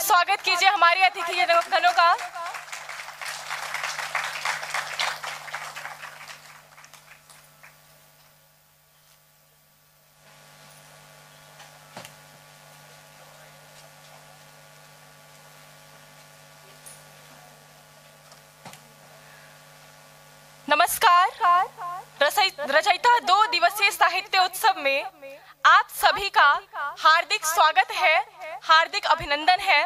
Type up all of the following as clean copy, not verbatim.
स्वागत कीजिए हमारे अतिथि गणों का। नमस्कार। रचयिता 2 दिवसीय साहित्य उत्सव में आप सभी का हार्दिक स्वागत है, हार्दिक अभिनंदन है।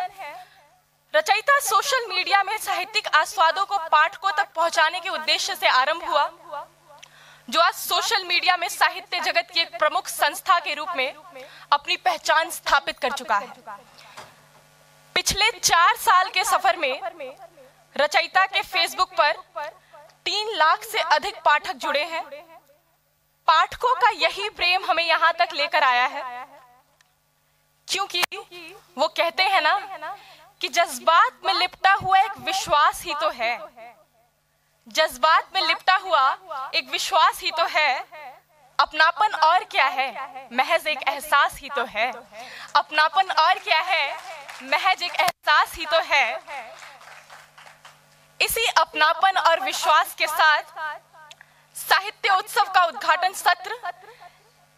रचयिता सोशल मीडिया में साहित्यिक आस्वादों को पाठकों तक पहुंचाने के उद्देश्य से आरंभ हुआ, जो आज सोशल मीडिया में साहित्य जगत की एक प्रमुख संस्था के रूप में अपनी पहचान स्थापित कर चुका है। पिछले 4 साल के सफर में रचयिता के फेसबुक पर 3 लाख से अधिक पाठक जुड़े हैं। पाठकों का यही प्रेम हमें यहाँ तक लेकर आया है, क्योंकि वो कहते हैं ना कि जज्बात में लिपटा हुआ एक विश्वास ही तो है। जज्बात में लिपटा हुआ एक विश्वास ही तो है। अपनापन और क्या है, महज एक एहसास ही तो है। अपनापन और क्या है, महज एक एहसास ही तो है। इसी अपनापन और विश्वास के साथ साहित्य उत्सव का उद्घाटन सत्र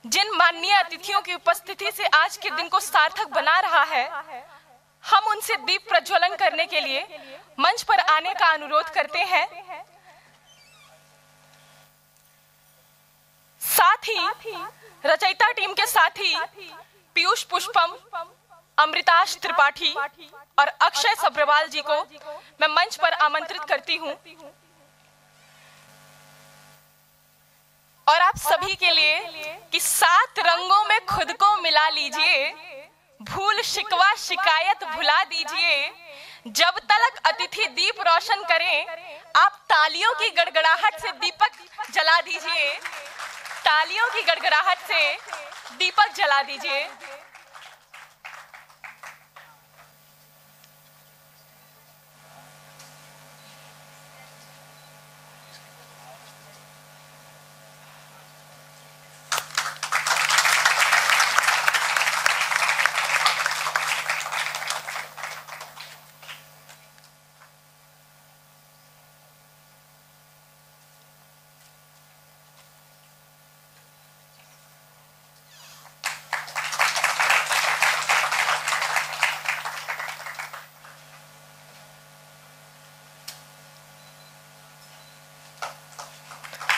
जिन माननीय अतिथियों की उपस्थिति से आज के दिन को सार्थक बना रहा है, हम उनसे दीप प्रज्वलन करने के लिए मंच पर आने का अनुरोध करते हैं। साथ ही रचयिता टीम के साथी पीयूष पुष्पम, अमृताश त्रिपाठी और अक्षय सब्रवाल जी को मैं मंच पर आमंत्रित करती हूं और आप सभी के लिए कि 7 रंगों में खुद को मिला लीजिए, भूल शिकवा शिकायत भुला दीजिए। जब तक अतिथि दीप रोशन करें, आप तालियों की गड़गड़ाहट से दीपक जला दीजिए। तालियों की गड़गड़ाहट से दीपक जला दीजिए।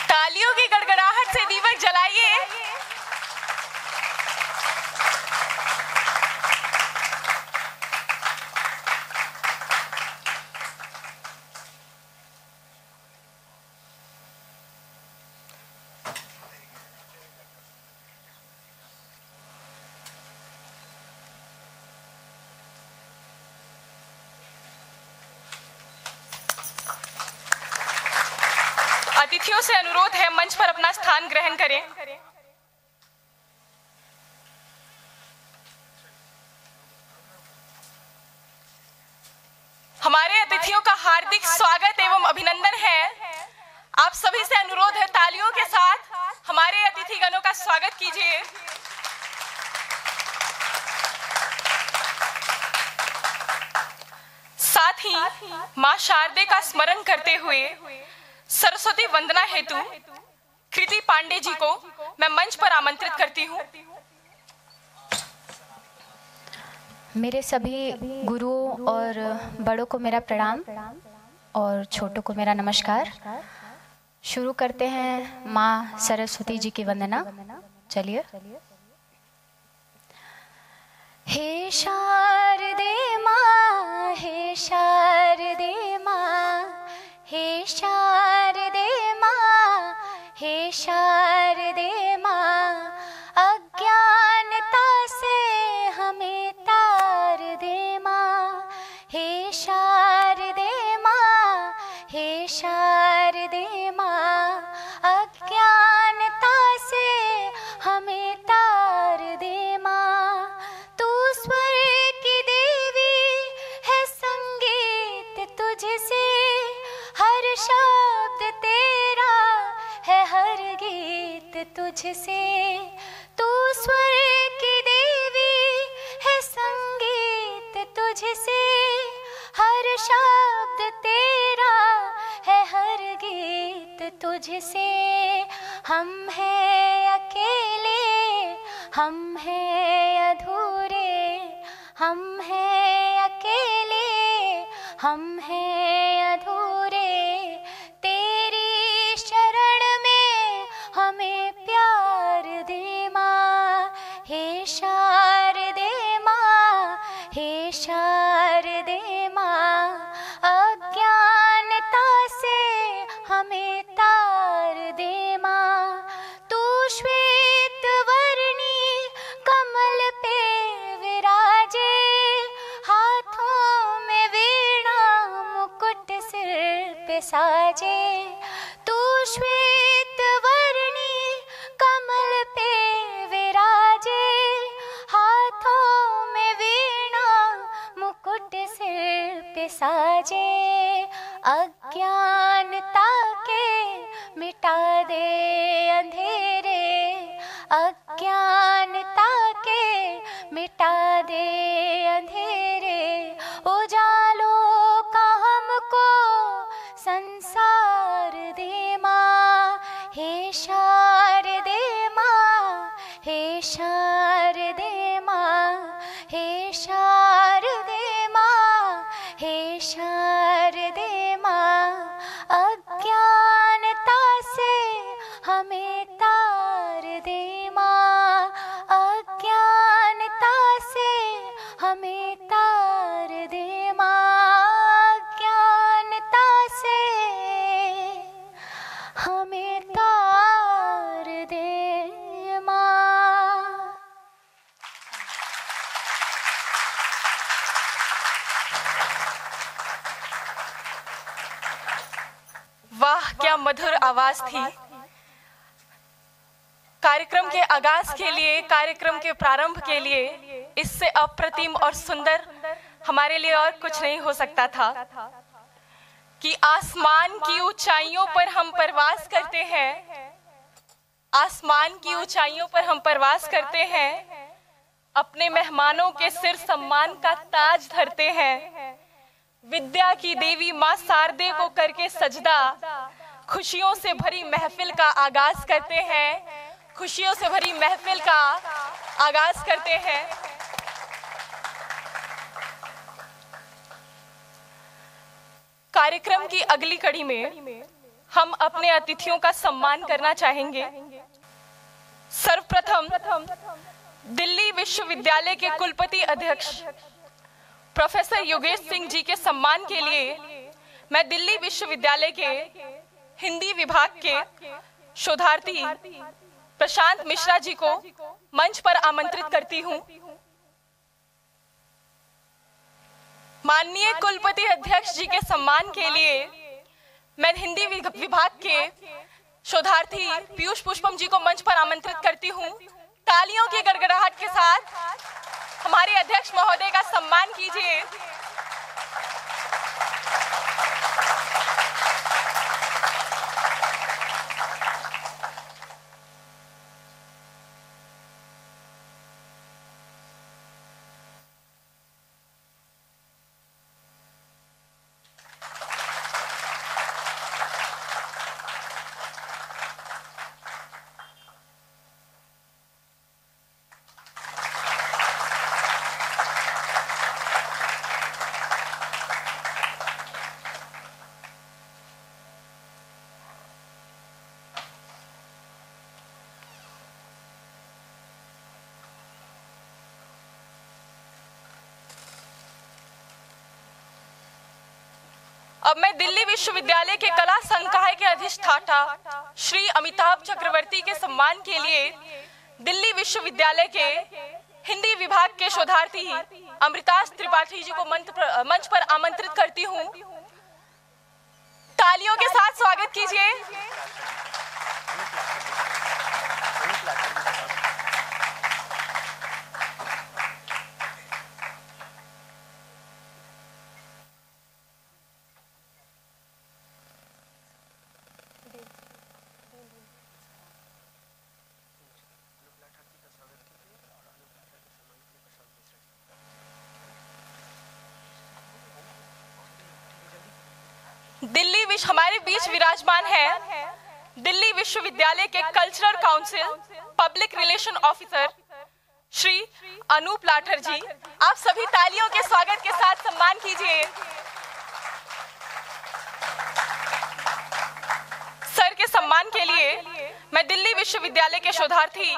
तालियों की गड़गड़ाहट से दीपक जलाइए। अतिथियों से अनुरोध है मंच पर अपना स्थान ग्रहण करें। हमारे अतिथियों का हार्दिक स्वागत एवं अभिनंदन है। आप सभी से अनुरोध है तालियों के साथ हमारे अतिथि गणों का स्वागत कीजिए। साथ ही मां शारदे का स्मरण करते हुए सरस्वती वंदना हेतु कृति पांडे जी को मैं मंच पर आमंत्रित करती हूँ। मेरे सभी गुरुओं और बड़ों को मेरा प्रणाम और छोटों को मेरा नमस्कार। शुरू करते हैं माँ सरस्वती जी की वंदना। चलिए। हे शारदे माँ, हे शारदे माँ, हे शारदे माँ, हे शारदे माँ, अज्ञानता से हमें तार दे माँ। हे शारदे माँ, हे शारदे माँ, अज्ञानता से हमें तार दे माँ। तू स्वर की देवी है, संगीत तुझसे, हर शब्द तेरा है, हर गीत तुझसे। तू स्वर की देवी है, संगीत तुझसे, तुझसे, हम हैं अकेले, हम हैं अधूरे, हम हैं अकेले, हम हैं अधूरे। तेरी शरण में हमें प्यार दे माँ, हे शारदे माँ, हे शारदे माँ। अज्ञानता से हमें तार दे माँ, तू श्वेत वर्णी कमल पे विराजे, हाथों में वीणा मुकुट सिर पे साजे। तू श्वेत वर्णी कमल पे विराजे, हाथों में वीणा मुकुट सिर पे साजे। अज्ञानता के मिटा दे अंधेरे, अज्ञानता के मिटा दे अंधेरे। उजालों का हमको संसार दे माँ, हे शारदे माँ, हे शारदे माँ, हे शारदे माँ, हे शारदे माँ। अज्ञानता से हमें तार दे माँ, अज्ञानता से हमें तार दे माँ, अज्ञानता से हमें तार दे माँ। वाह, क्या मधुर आवाज थी। कार्यक्रम के आगाज के लिए, कार्यक्रम के प्रारंभ के लिए इससे अप्रतिम और सुंदर हमारे लिए और कुछ नहीं हो सकता था कि आसमान की ऊंचाइयों पर हम परवास करते हैं, आसमान की ऊंचाइयों पर हम परवास करते हैं, अपने मेहमानों के सिर सम्मान का ताज धरते हैं। विद्या की देवी माँ शारदे को करके सजदा, खुशियों से भरी महफिल का आगाज करते हैं, खुशियों से भरी महफिल का आगाज करते हैं। कार्यक्रम की अगली कड़ी में हम अपने अतिथियों का सम्मान करना चाहेंगे। सर्वप्रथम दिल्ली विश्वविद्यालय के कुलपति अध्यक्ष प्रोफेसर योगेश सिंह जी के सम्मान के लिए मैं दिल्ली विश्वविद्यालय के हिंदी विभाग के शोधार्थी प्रशांत मिश्रा जी को मंच पर आमंत्रित करती हूं। माननीय कुलपति अध्यक्ष जी के सम्मान के लिए मैं हिंदी विभाग के शोधार्थी पीयूष पुष्पम जी को मंच पर आमंत्रित करती हूं। तालियों की गड़गड़ाहट के साथ हमारे अध्यक्ष महोदय का सम्मान कीजिए। अब मैं दिल्ली विश्वविद्यालय के कला संकाय के अधिष्ठाता श्री अमिताभ चक्रवर्ती के सम्मान के लिए दिल्ली विश्वविद्यालय के हिंदी विभाग के शोधार्थी अमृताश त्रिपाठी जी को मंच पर आमंत्रित करती हूं। तालियों के साथ स्वागत कीजिए। हमारे बीच विराजमान है दिल्ली विश्वविद्यालय के cultural council public relation officer Shri Anup Lathar ji. आप सभी तालियों के स्वागत के साथ सम्मान कीजिए। सर के सम्मान के लिए मैं दिल्ली विश्वविद्यालय के शोधार्थी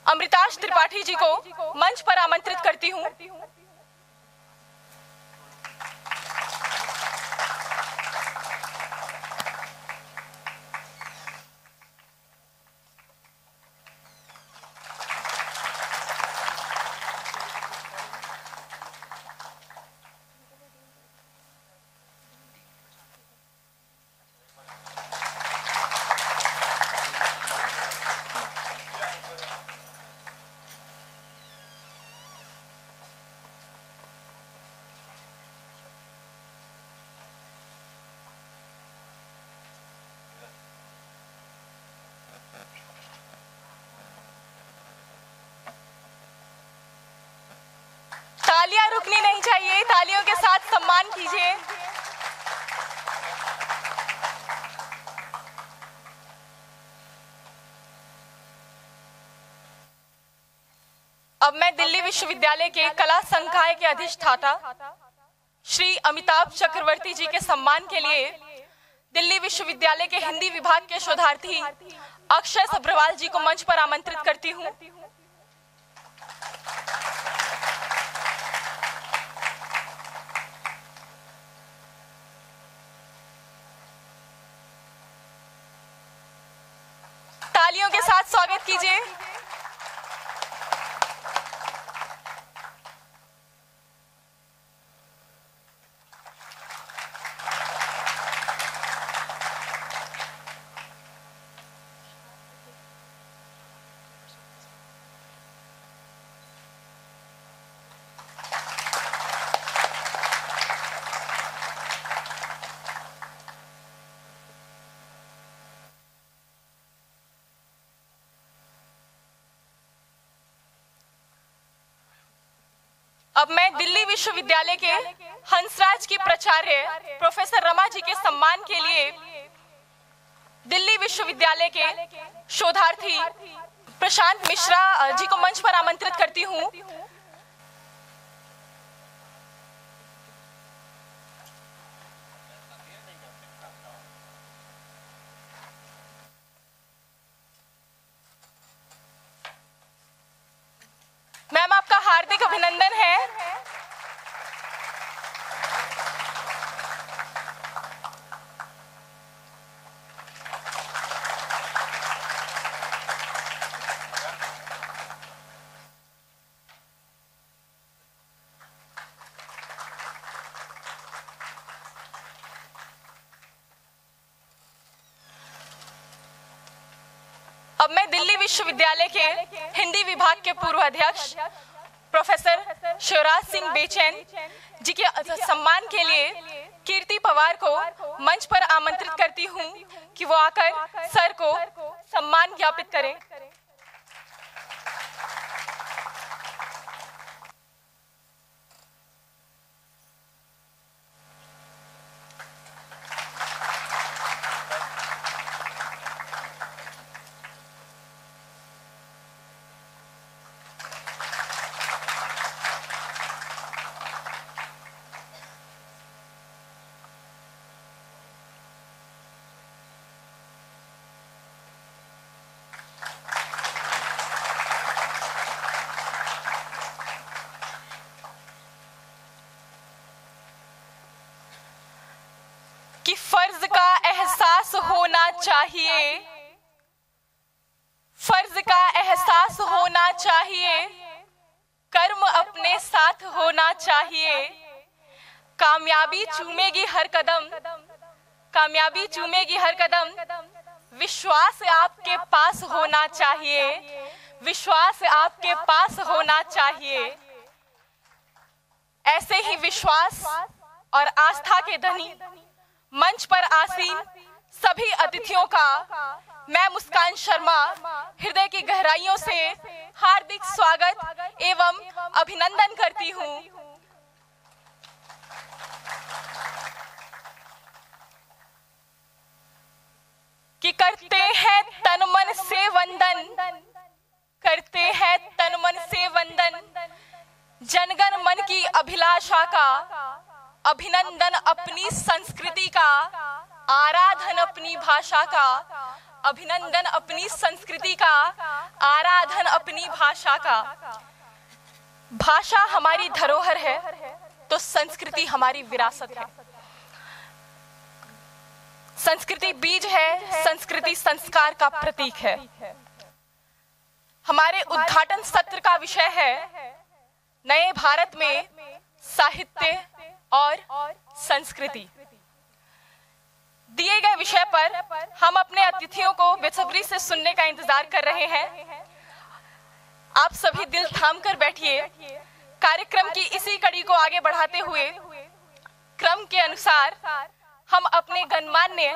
अमृताश त्रिपाठी जी को मंच पर आमंत्रित करती हूं। तालियां रुकनी नहीं चाहिए, तालियों के साथ सम्मान कीजिए। अब मैं दिल्ली विश्वविद्यालय के कला संकाय के अधिष्ठाता श्री अमिताभ चक्रवर्ती जी के सम्मान के लिए दिल्ली विश्वविद्यालय के हिंदी विभाग के शोधार्थी अक्षय सब्रवाल जी को मंच पर आमंत्रित करती हूं। तालियों के साथ स्वागत कीजिए। अब मैं दिल्ली विश्वविद्यालय के हंसराज की प्राचार्य प्रोफेसर रमा जी के सम्मान के लिए दिल्ली विश्वविद्यालय के शोधार्थी प्रशांत मिश्रा जी को मंच पर आमंत्रित करती हूं। मैम, आपका हार्दिक अभिनंदन है। अब मैं दिल्ली विश्वविद्यालय के हिंदी विभाग के पूर्व अध्यक्ष प्रोफेसर शिवराज सिंह बेचैन जी के सम्मान के लिए कीर्ति पवार को मंच पर आमंत्रित करती हूं कि वो आकर सर को सम्मान ज्ञापित करें। कि फर्ज का एहसास होना चाहिए, फर्ज का एहसास होना चाहिए, कर्म अपने साथ होना चाहिए। कामयाबी चूमेगी हर कदम, कामयाबी चूमेगी हर कदम। विश्वास आपके पास होना चाहिए, विश्वास आपके पास होना चाहिए। ऐसे ही विश्वास और आस्था के धनी मंच पर आसीन सभी अतिथियों का मैं मुस्कान शर्मा हृदय की गहराइयों से हार्दिक स्वागत एवं अभिनंदन करती हूं। कि करते हैं तन मन से वंदन, करते हैं तन मन से वंदन, जनगण मन की अभिलाषा का, अभिनंदन अपनी संस्कृति का, आराधन अपनी भाषा का, अभिनंदन अपनी संस्कृति का, आराधन अपनी भाषा का। भाषा हमारी धरोहर है तो संस्कृति हमारी विरासत है। संस्कृति बीज है, संस्कृति संस्कार का प्रतीक है। हमारे उद्घाटन सत्र का विषय है नए भारत में साहित्य और संस्कृति। दिए गए विषय पर हम अपने अतिथियों को बेसब्री से सुनने का इंतजार कर रहे हैं। आप सभी दिल थाम कर बैठिए। कार्यक्रम की इसी कड़ी को आगे बढ़ाते हुए क्रम के अनुसार हम अपने गणमान्य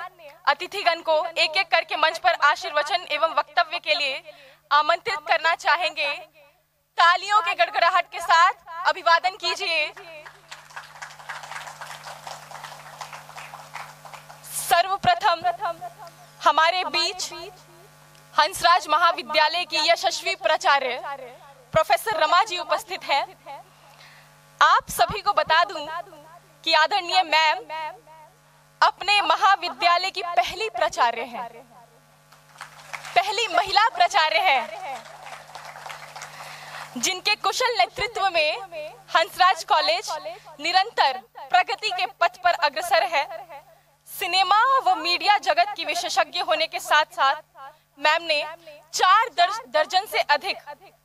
अतिथिगण को एक एक करके मंच पर आशीर्वचन एवं वक्तव्य के लिए आमंत्रित करना चाहेंगे। तालियों के गड़गड़ाहट के साथ अभिवादन कीजिए। सर्वप्रथम हमारे बीच हंसराज महाविद्यालय की यशस्वी प्राचार्य प्रोफेसर रमा जी उपस्थित हैं। आप सभी को बता दूं कि आदरणीय मैम अपने महाविद्यालय की पहली प्राचार्य हैं, पहली महिला प्राचार्य हैं, जिनके कुशल नेतृत्व में हंसराज कॉलेज निरंतर प्रगति के पथ पर अग्रसर है। सिनेमा व मीडिया जगत की विशेषज्ञ होने के साथ साथ मैम ने 4 दर्जन से अधिक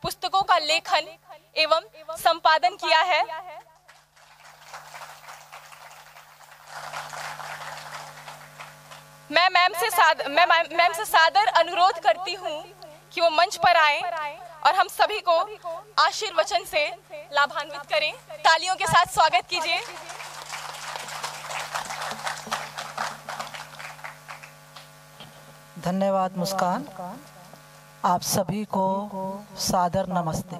पुस्तकों का लेखन एवं संपादन किया है। मैं मैम से सादर अनुरोध करती हूँ कि वो मंच पर आए और हम सभी को आशीर्वचन से लाभान्वित करें। तालियों के साथ स्वागत कीजिए। धन्यवाद मुस्कान। आप सभी को सादर नमस्ते।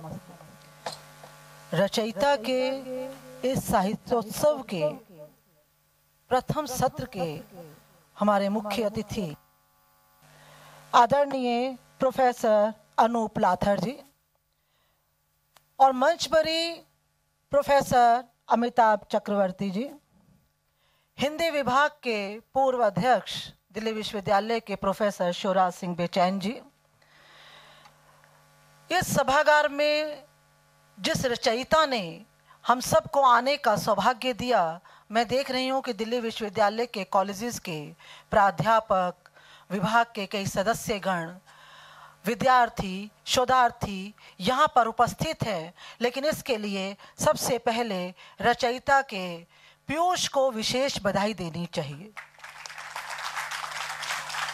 रचयिता के इस साहित्योत्सव के प्रथम सत्र के हमारे मुख्य अतिथि आदरणीय प्रोफेसर अनूप लाथर जी और मंच पर ही प्रोफेसर अमिताभ चक्रवर्ती जी, हिंदी विभाग के पूर्व अध्यक्ष दिल्ली विश्वविद्यालय के प्रोफेसर शिवराज सिंह बेचैन जी। इस सभागार में जिस रचयिता ने हम सबको आने का सौभाग्य दिया, मैं देख रही हूँ कि दिल्ली विश्वविद्यालय के कॉलेजेस के प्राध्यापक, विभाग के कई सदस्यगण, विद्यार्थी, शोधार्थी यहाँ पर उपस्थित हैं। लेकिन इसके लिए सबसे पहले रचयिता के पीयूष को विशेष बधाई देनी चाहिए।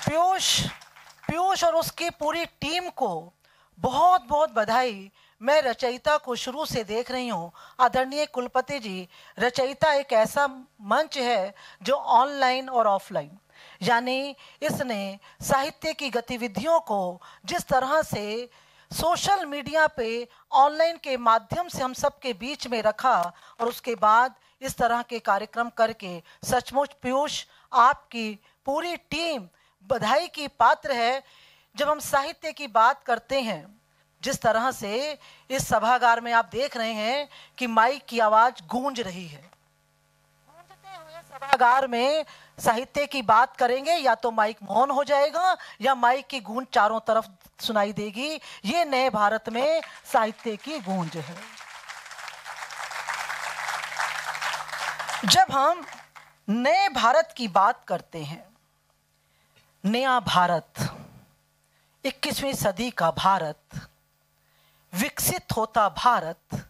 पीयूष और उसकी पूरी टीम को बहुत बहुत बधाई। मैं रचयिता को शुरू से देख रही हूँ। आदरणीय कुलपति जी, रचयिता एक ऐसा मंच है जो ऑनलाइन और ऑफलाइन, यानी इसने साहित्य की गतिविधियों को जिस तरह से सोशल मीडिया पे ऑनलाइन के माध्यम से हम सबके बीच में रखा और उसके बाद इस तरह के कार्यक्रम करके, सचमुच पीयूष आपकी पूरी टीम बधाई की पात्र है। जब हम साहित्य की बात करते हैं, जिस तरह से इस सभागार में आप देख रहे हैं कि माइक की आवाज गूंज रही है, गूंजते हुए सभागार में साहित्य की बात करेंगे या तो माइक मौन हो जाएगा या माइक की गूंज चारों तरफ सुनाई देगी। ये नए भारत में साहित्य की गूंज है। जब हम नए भारत की बात करते हैं, नया भारत, 21वीं सदी का भारत, विकसित होता भारत,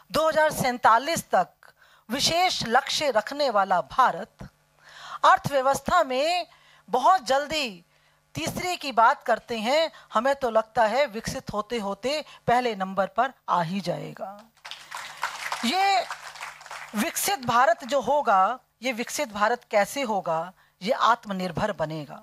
2047 तक विशेष लक्ष्य रखने वाला भारत, अर्थव्यवस्था में बहुत जल्दी तीसरे की बात करते हैं, हमें तो लगता है विकसित होते होते पहले नंबर पर आ ही जाएगा। ये विकसित भारत जो होगा, ये विकसित भारत कैसे होगा? ये आत्मनिर्भर बनेगा,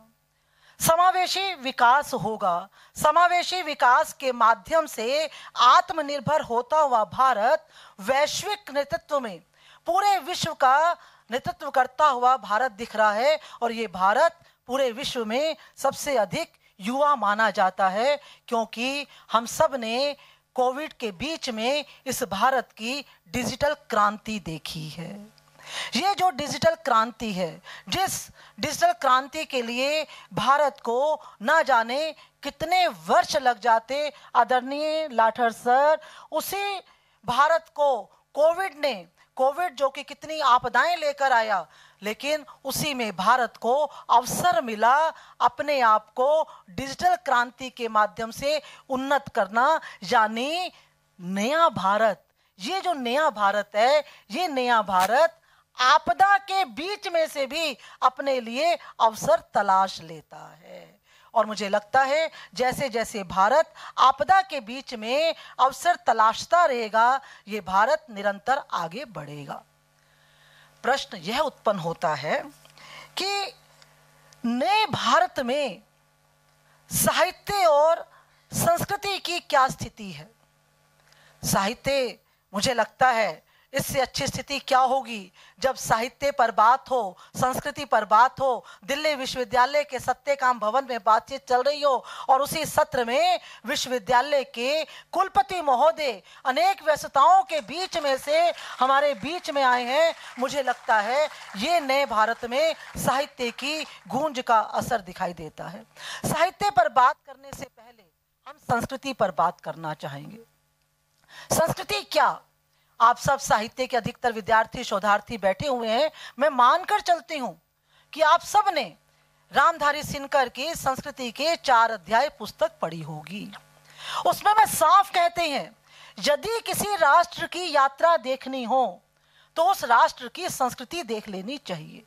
समावेशी विकास होगा। समावेशी विकास के माध्यम से आत्मनिर्भर होता हुआ भारत वैश्विक नेतृत्व में पूरे विश्व का नेतृत्व करता हुआ भारत दिख रहा है। और ये भारत पूरे विश्व में सबसे अधिक युवा माना जाता है, क्योंकि हम सब ने कोविड के बीच में इस भारत की डिजिटल क्रांति देखी है। ये जो डिजिटल क्रांति है, जिस डिजिटल क्रांति के लिए भारत को ना जाने कितने वर्ष लग जाते आदरणीय लाठर सर, उसी भारत को कोविड जो कि कितनी आपदाएं लेकर आया, लेकिन उसी में भारत को अवसर मिला अपने आप को डिजिटल क्रांति के माध्यम से उन्नत करना, यानी नया भारत। ये जो नया भारत है, ये नया भारत आपदा के बीच में से भी अपने लिए अवसर तलाश लेता है। और मुझे लगता है जैसे जैसे भारत आपदा के बीच में अवसर तलाशता रहेगा, ये भारत निरंतर आगे बढ़ेगा। प्रश्न यह उत्पन्न होता है कि नए भारत में साहित्य और संस्कृति की क्या स्थिति है। साहित्य, मुझे लगता है इससे अच्छी स्थिति क्या होगी जब साहित्य पर बात हो, संस्कृति पर बात हो। दिल्ली विश्वविद्यालय के सत्यकाम भवन में बातचीत चल रही हो और उसी सत्र में विश्वविद्यालय के कुलपति महोदय अनेक व्यस्तताओं के बीच में से हमारे बीच में आए हैं। मुझे लगता है ये नए भारत में साहित्य की गूंज का असर दिखाई देता है। साहित्य पर बात करने से पहले हम संस्कृति पर बात करना चाहेंगे। संस्कृति क्या? आप सब साहित्य के अधिकतर विद्यार्थी शोधार्थी बैठे हुए हैं। मैं मानकर चलती हूं कि आप सब ने रामधारी सिनकर की संस्कृति के 4 अध्याय पुस्तक पढ़ी होगी। उसमें में साफ कहते हैं, यदि किसी राष्ट्र की यात्रा देखनी हो तो उस राष्ट्र की संस्कृति देख लेनी चाहिए।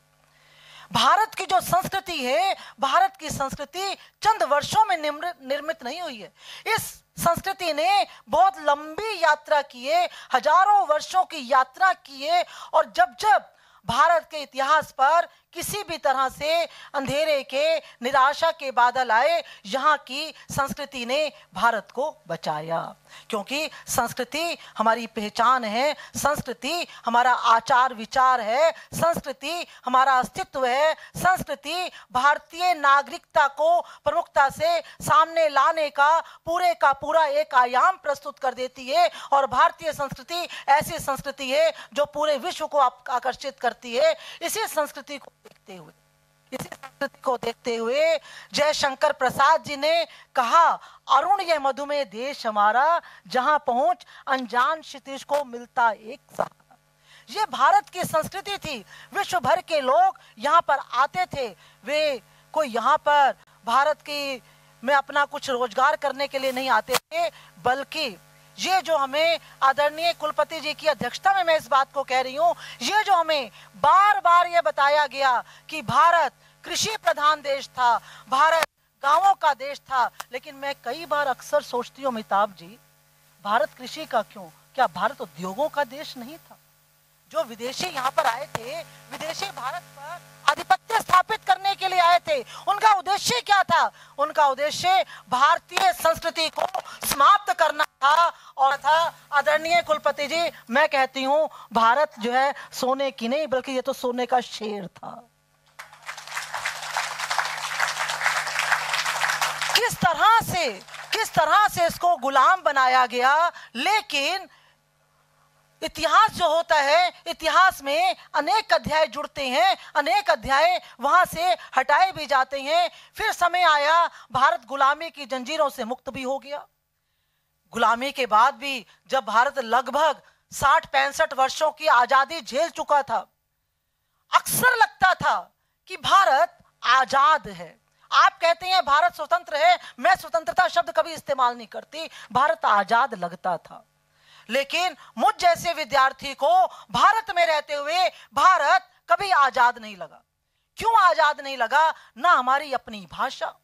भारत की जो संस्कृति है, भारत की संस्कृति चंद वर्षों में निर्मित नहीं हुई है। इस संस्कृति ने बहुत लंबी यात्रा की है, हजारों वर्षों की यात्रा की है। और जब जब भारत के इतिहास पर किसी भी तरह से अंधेरे के, निराशा के बादल आए, यहाँ की संस्कृति ने भारत को बचाया। क्योंकि संस्कृति हमारी पहचान है, संस्कृति हमारा आचार विचार है, संस्कृति हमारा अस्तित्व है, संस्कृति भारतीय नागरिकता को प्रमुखता से सामने लाने का पूरा एक आयाम प्रस्तुत कर देती है। और भारतीय संस्कृति ऐसी संस्कृति है जो पूरे विश्व को आकर्षित करती है। इसी संस्कृति को देखते हुए जयशंकर प्रसाद जी ने कहा, अरुण यह मधुमेह देश हमारा, जहां पहुंच अनजान क्षितिज को मिलता एक सहारा। ये भारत की संस्कृति थी। विश्व भर के लोग यहाँ पर आते थे। वे कोई यहाँ पर भारत की में अपना कुछ रोजगार करने के लिए नहीं आते थे, बल्कि ये जो हमें आदरणीय कुलपति जी की अध्यक्षता में मैं इस बात को कह रही हूँ, ये जो हमें बार बार ये बताया गया कि भारत कृषि प्रधान देश था, भारत गांवों का देश था, लेकिन मैं कई बार अक्सर सोचती हूँ अमिताभ जी, भारत कृषि का क्यों? क्या भारत उद्योगों का देश नहीं था? जो विदेशी यहाँ पर आए थे, विदेशी भारत पर आधिपत्य स्थापित करने के लिए आए थे, उनका उद्देश्य क्या था? उनका उद्देश्य भारतीय संस्कृति को समाप्त करना था। और था आदरणीय कुलपति जी, मैं कहती हूँ भारत जो है सोने की नहीं, बल्कि ये तो सोने का शेर था। किस तरह से इसको गुलाम बनाया गया। लेकिन इतिहास जो होता है, इतिहास में अनेक अध्याय जुड़ते हैं, अनेक अध्याय वहां से हटाए भी जाते हैं। फिर समय आया, भारत गुलामी की जंजीरों से मुक्त भी हो गया। गुलामी के बाद भी जब भारत लगभग 60-65 वर्षों की आजादी झेल चुका था, अक्सर लगता था कि भारत आजाद है। आप कहते हैं भारत स्वतंत्र है, मैं स्वतंत्रता शब्द कभी इस्तेमाल नहीं करती, भारत आजाद लगता था। लेकिन मुझ जैसे विद्यार्थी को भारत में रहते हुए भारत कभी आजाद नहीं लगा। क्यों आजाद नहीं लगा? ना हमारी अपनी भाषा,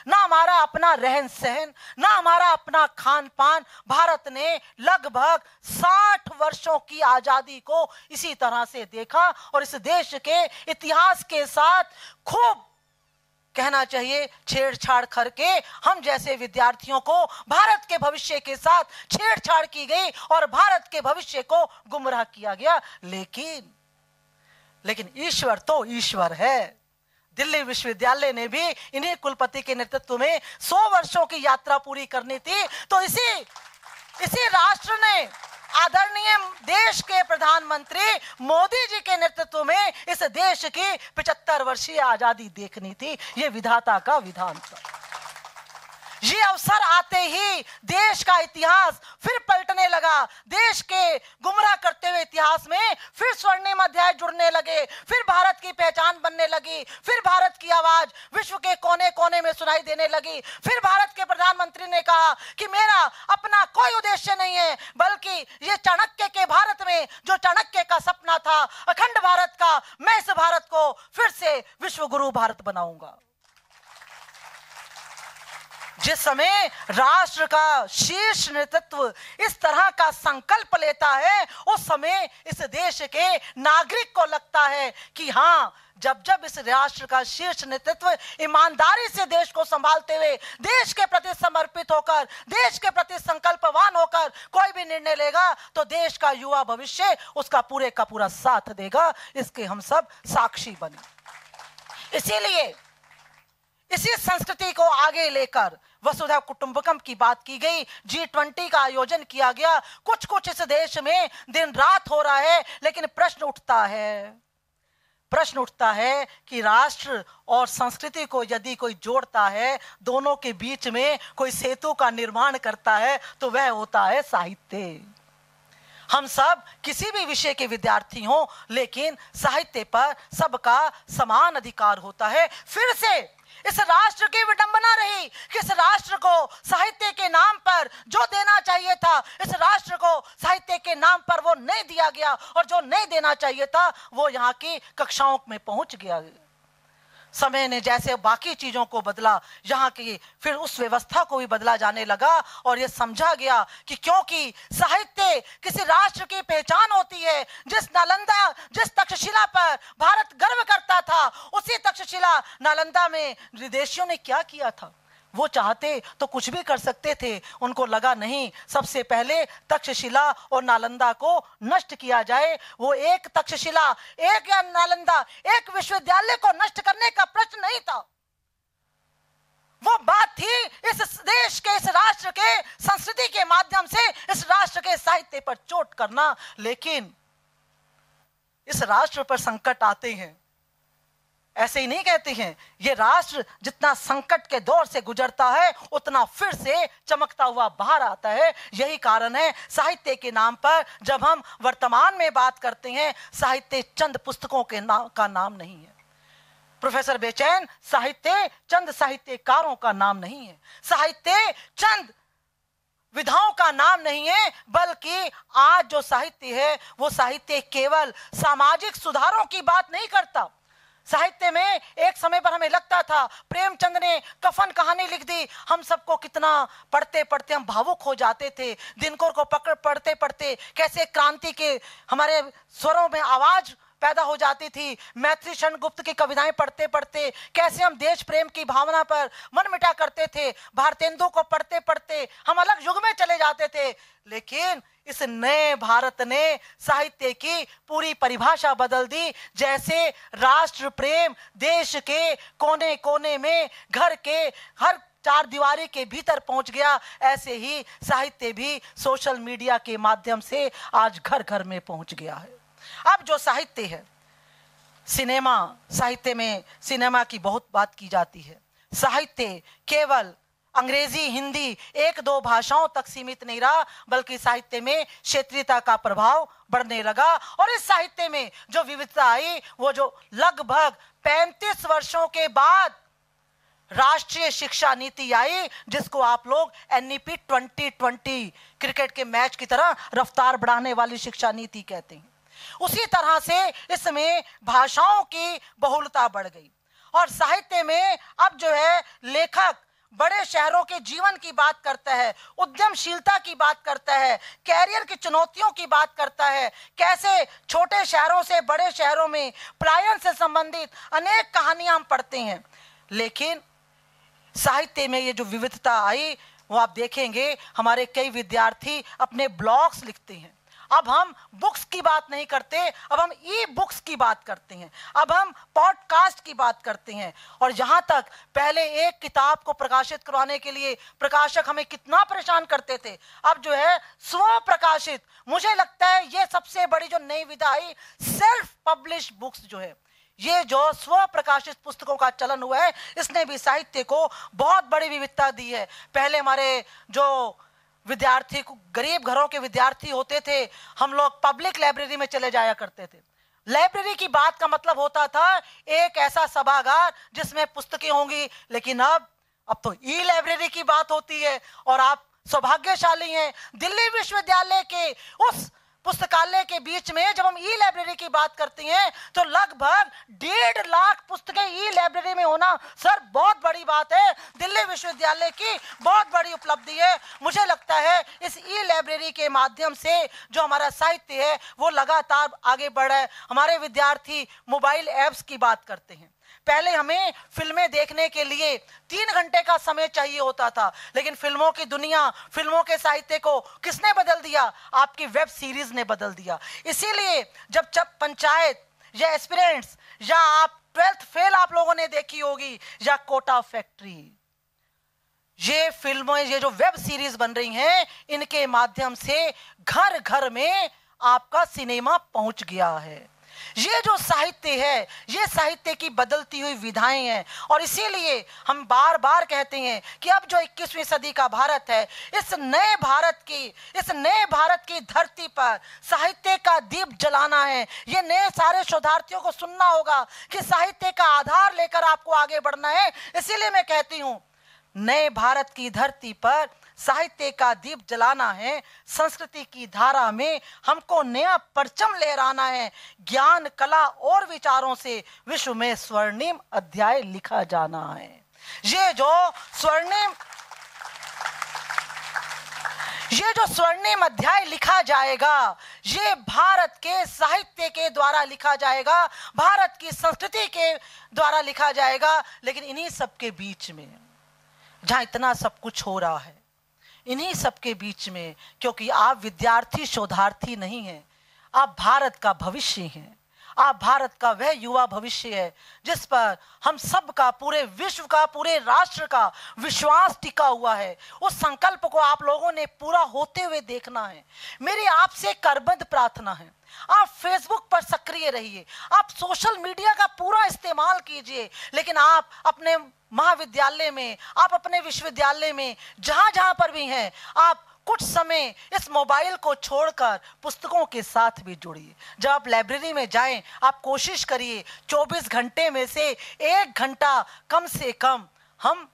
ना हमारा अपना रहन सहन, ना हमारा अपना खान पान। भारत ने लगभग 60 वर्षों की आजादी को इसी तरह से देखा और इस देश के इतिहास के साथ खूब कहना चाहिए छेड़छाड़ करके हम जैसे विद्यार्थियों को भारत के भविष्य के साथ छेड़छाड़ की गई और भारत के भविष्य को गुमराह किया गया। लेकिन ईश्वर तो ईश्वर है। दिल्ली विश्वविद्यालय ने भी इन्हीं कुलपति के नेतृत्व में 100 वर्षों की यात्रा पूरी करनी थी। तो इसी राष्ट्र ने आदरणीय देश के प्रधानमंत्री मोदी जी के नेतृत्व में इस देश की 75 वर्षीय आजादी देखनी थी। ये विधाता का विधान था। ये अवसर आते ही देश का इतिहास फिर पलटने लगा। देश के गुमराह करते हुए इतिहास में फिर स्वर्णिम अध्याय जुड़ने लगे, फिर भारत की पहचान बनने लगी, फिर भारत की आवाज विश्व के कोने कोने में सुनाई देने लगी। फिर भारत के प्रधानमंत्री ने कहा कि मेरा अपना कोई उद्देश्य नहीं है, बल्कि ये चाणक्य के भारत में जो चाणक्य का सपना था अखंड भारत का, मैं इस भारत को फिर से विश्व गुरु भारत बनाऊंगा। जिस समय राष्ट्र का शीर्ष नेतृत्व इस तरह का संकल्प लेता है, उस समय इस देश के नागरिक को लगता है कि हाँ, जब इस राष्ट्र का शीर्ष नेतृत्व ईमानदारी से देश को संभालते हुए, देश के प्रति समर्पित होकर, देश के प्रति संकल्पवान होकर कोई भी निर्णय लेगा, तो देश का युवा भविष्य उसका पूरे का पूरा साथ देगा। इसके हम सब साक्षी बने। इसीलिए इसी संस्कृति को आगे लेकर वसुधैव कुटुंबकम की बात की गई। G20 का आयोजन किया गया। कुछ इस देश में दिन रात हो रहा है, लेकिन प्रश्न उठता है कि राष्ट्र और संस्कृति को यदि कोई जोड़ता है, दोनों के बीच में कोई सेतु का निर्माण करता है, तो वह होता है साहित्य। हम सब किसी भी विषय के विद्यार्थी हों, लेकिन साहित्य पर सबका समान अधिकार होता है। फिर से इस राष्ट्र की विडंबना रही कि इस राष्ट्र को साहित्य के नाम पर जो देना चाहिए था, इस राष्ट्र को साहित्य के नाम पर वो नहीं दिया गया, और जो नहीं देना चाहिए था वो यहाँ की कक्षाओं में पहुंच गया। समय ने जैसे बाकी चीजों को बदला, यहाँ की फिर उस व्यवस्था को भी बदला जाने लगा, और ये समझा गया कि क्योंकि साहित्य किसी राष्ट्र की पहचान होती है। जिस तक्षशिला पर भारत गर्व करता था, उसी तक्षशिला नालंदा में विदेशियों ने क्या किया था? वो चाहते तो कुछ भी कर सकते थे। उनको लगा नहीं, सबसे पहले तक्षशिला और नालंदा को नष्ट किया जाए। वो एक तक्षशिला, एक या नालंदा, एक विश्वविद्यालय को नष्ट करने का प्रश्न नहीं था। वो बात थी इस देश के, इस राष्ट्र के संस्कृति के माध्यम से इस राष्ट्र के साहित्य पर चोट करना। लेकिन इस राष्ट्र पर संकट आते हैं, ऐसे ही नहीं कहते हैं। ये राष्ट्र जितना संकट के दौर से गुजरता है, उतना फिर से चमकता हुआ बाहर आता है। यही कारण है साहित्य के नाम पर जब हम वर्तमान में बात करते हैं, साहित्य चंद पुस्तकों के का नाम नहीं है। प्रोफेसर बेचैन, साहित्य चंद साहित्यकारों का नाम नहीं है। साहित्य चंद विधाओं का नाम नहीं है, बल्कि आज जो साहित्य है वो साहित्य केवल सामाजिक सुधारों की बात नहीं करता। साहित्य में एक समय पर हमें लगता था, प्रेमचंद ने कफन कहानी लिख दी, हम सबको कितना पढ़ते पढ़ते हम भावुक हो जाते थे। दिनकर को पढ़ते पढ़ते कैसे क्रांति के हमारे स्वरों में आवाज पैदा हो जाती थी। मैत्री शरण गुप्त की कविताएं पढ़ते पढ़ते कैसे हम देश प्रेम की भावना पर मन मिटा करते थे। भारतेंदु को पढ़ते पढ़ते हम अलग युग में चले जाते थे। लेकिन इस नए भारत ने साहित्य की पूरी परिभाषा बदल दी। जैसे राष्ट्र प्रेम देश के कोने कोने में, घर के हर चार दीवारी के भीतर पहुंच गया, ऐसे ही साहित्य भी सोशल मीडिया के माध्यम से आज घर घर में पहुंच गया है। अब जो साहित्य है, सिनेमा, साहित्य में सिनेमा की बहुत बात की जाती है। साहित्य केवल अंग्रेजी, हिंदी, एक दो भाषाओं तक सीमित नहीं रहा, बल्कि साहित्य में क्षेत्रीयता का प्रभाव बढ़ने लगा। और इस साहित्य में जो विविधता आई, वो जो लगभग 35 वर्षों के बाद राष्ट्रीय शिक्षा नीति आई, जिसको आप लोग NEP 2020 क्रिकेट के मैच की तरह रफ्तार बढ़ाने वाली शिक्षा नीति कहते हैं। उसी तरह से इसमें भाषाओं की बहुलता बढ़ गई। और साहित्य में अब जो है लेखक बड़े शहरों के जीवन की बात करता है, उद्यमशीलता की बात करता है, कैरियर की चुनौतियों की बात करता है, कैसे छोटे शहरों से बड़े शहरों में पलायन से संबंधित अनेक कहानियां हम पढ़ते हैं। लेकिन साहित्य में ये जो विविधता आई, वो आप देखेंगे हमारे कई विद्यार्थी अपने ब्लॉग्स लिखते हैं, अब हम बुक्स की बात नहीं करते, अब हम ई बुक्स की बात करते हैं, अब हम पॉडकास्ट की बात करते हैं। और यहाँ तक पहले एक किताब को प्रकाशित करवाने के लिए प्रकाशक हमें कितना परेशान करते थे, अब जो है स्व प्रकाशित, मुझे लगता है ये सबसे बड़ी जो नई विधा आई, सेल्फ पब्लिश बुक्स जो है, ये जो स्व प्रकाशित पुस्तकों का चलन हुआ है, इसने भी साहित्य को बहुत बड़ी विविधता दी है। पहले हमारे जो विद्यार्थी, गरीब घरों के विद्यार्थी होते थे, हम लोग पब्लिक लाइब्रेरी में चले जाया करते थे। लाइब्रेरी की बात का मतलब होता था एक ऐसा सभागार जिसमें पुस्तकें होंगी, लेकिन अब तो ई लाइब्रेरी की बात होती है। और आप सौभाग्यशाली हैं, दिल्ली विश्वविद्यालय के उस पुस्तकालय के बीच में जब हम ई लाइब्रेरी की बात करते हैं तो लगभग 1.5 लाख पुस्तकें ई लाइब्रेरी में होना सर बहुत बड़ी बात है, दिल्ली विश्वविद्यालय की बहुत बड़ी उपलब्धि है। मुझे लगता है इस ई लाइब्रेरी के माध्यम से जो हमारा साहित्य है वो लगातार आगे बढ़ रहा है। हमारे विद्यार्थी मोबाइल ऐप्स की बात करते हैं, पहले हमें फिल्में देखने के लिए 3 घंटे का समय चाहिए होता था, लेकिन फिल्मों की दुनिया, फिल्मों के साहित्य को किसने बदल दिया? आपकी वेब सीरीज ने बदल दिया। इसीलिए जब पंचायत या एस्पिरेंट्स या आप 12th फेल आप लोगों ने देखी होगी, या कोटा फैक्ट्री, ये फिल्में, ये जो वेब सीरीज बन रही हैं, इनके माध्यम से घर घर में आपका सिनेमा पहुंच गया है। ये जो साहित्य है, ये साहित्य की बदलती हुई विधाएं हैं। और इसीलिए हम बार बार कहते हैं कि अब जो 21वीं सदी का भारत है, इस नए भारत की धरती पर साहित्य का दीप जलाना है। ये नए सारे शोधार्थियों को सुनना होगा कि साहित्य का आधार लेकर आपको आगे बढ़ना है। इसीलिए मैं कहती हूं, नए भारत की धरती पर साहित्य का दीप जलाना है, संस्कृति की धारा में हमको नया परचम लहराना है, ज्ञान, कला और विचारों से विश्व में स्वर्णिम अध्याय लिखा जाना है। ये जो स्वर्णिम अध्याय लिखा जाएगा, ये भारत के साहित्य के द्वारा लिखा जाएगा, भारत की संस्कृति के द्वारा लिखा जाएगा। लेकिन इन्हीं सब के बीच में, जहां इतना सब कुछ हो रहा है, इन्हीं सबके बीच में, क्योंकि आप विद्यार्थी शोधार्थी नहीं हैं, आप भारत का भविष्य हैं, आप भारत का वह युवा भविष्य है जिस पर हम सब का, पूरे विश्व का, पूरे राष्ट्र का विश्वास टिका हुआ है। उस संकल्प को आप लोगों ने पूरा होते हुए देखना है। मेरी आपसे करबद्ध प्रार्थना है, आप फेसबुक पर सक्रिय रहिए, आप सोशल मीडिया का पूरा इस्तेमाल कीजिए, लेकिन आप अपने महाविद्यालय में, आप अपने विश्वविद्यालय में, जहां जहां पर भी हैं, आप कुछ समय इस मोबाइल को छोड़कर पुस्तकों के साथ भी जुड़िए। जब आप लाइब्रेरी में जाएं, आप कोशिश करिए 24 घंटे में से 1 घंटा कम से कम हम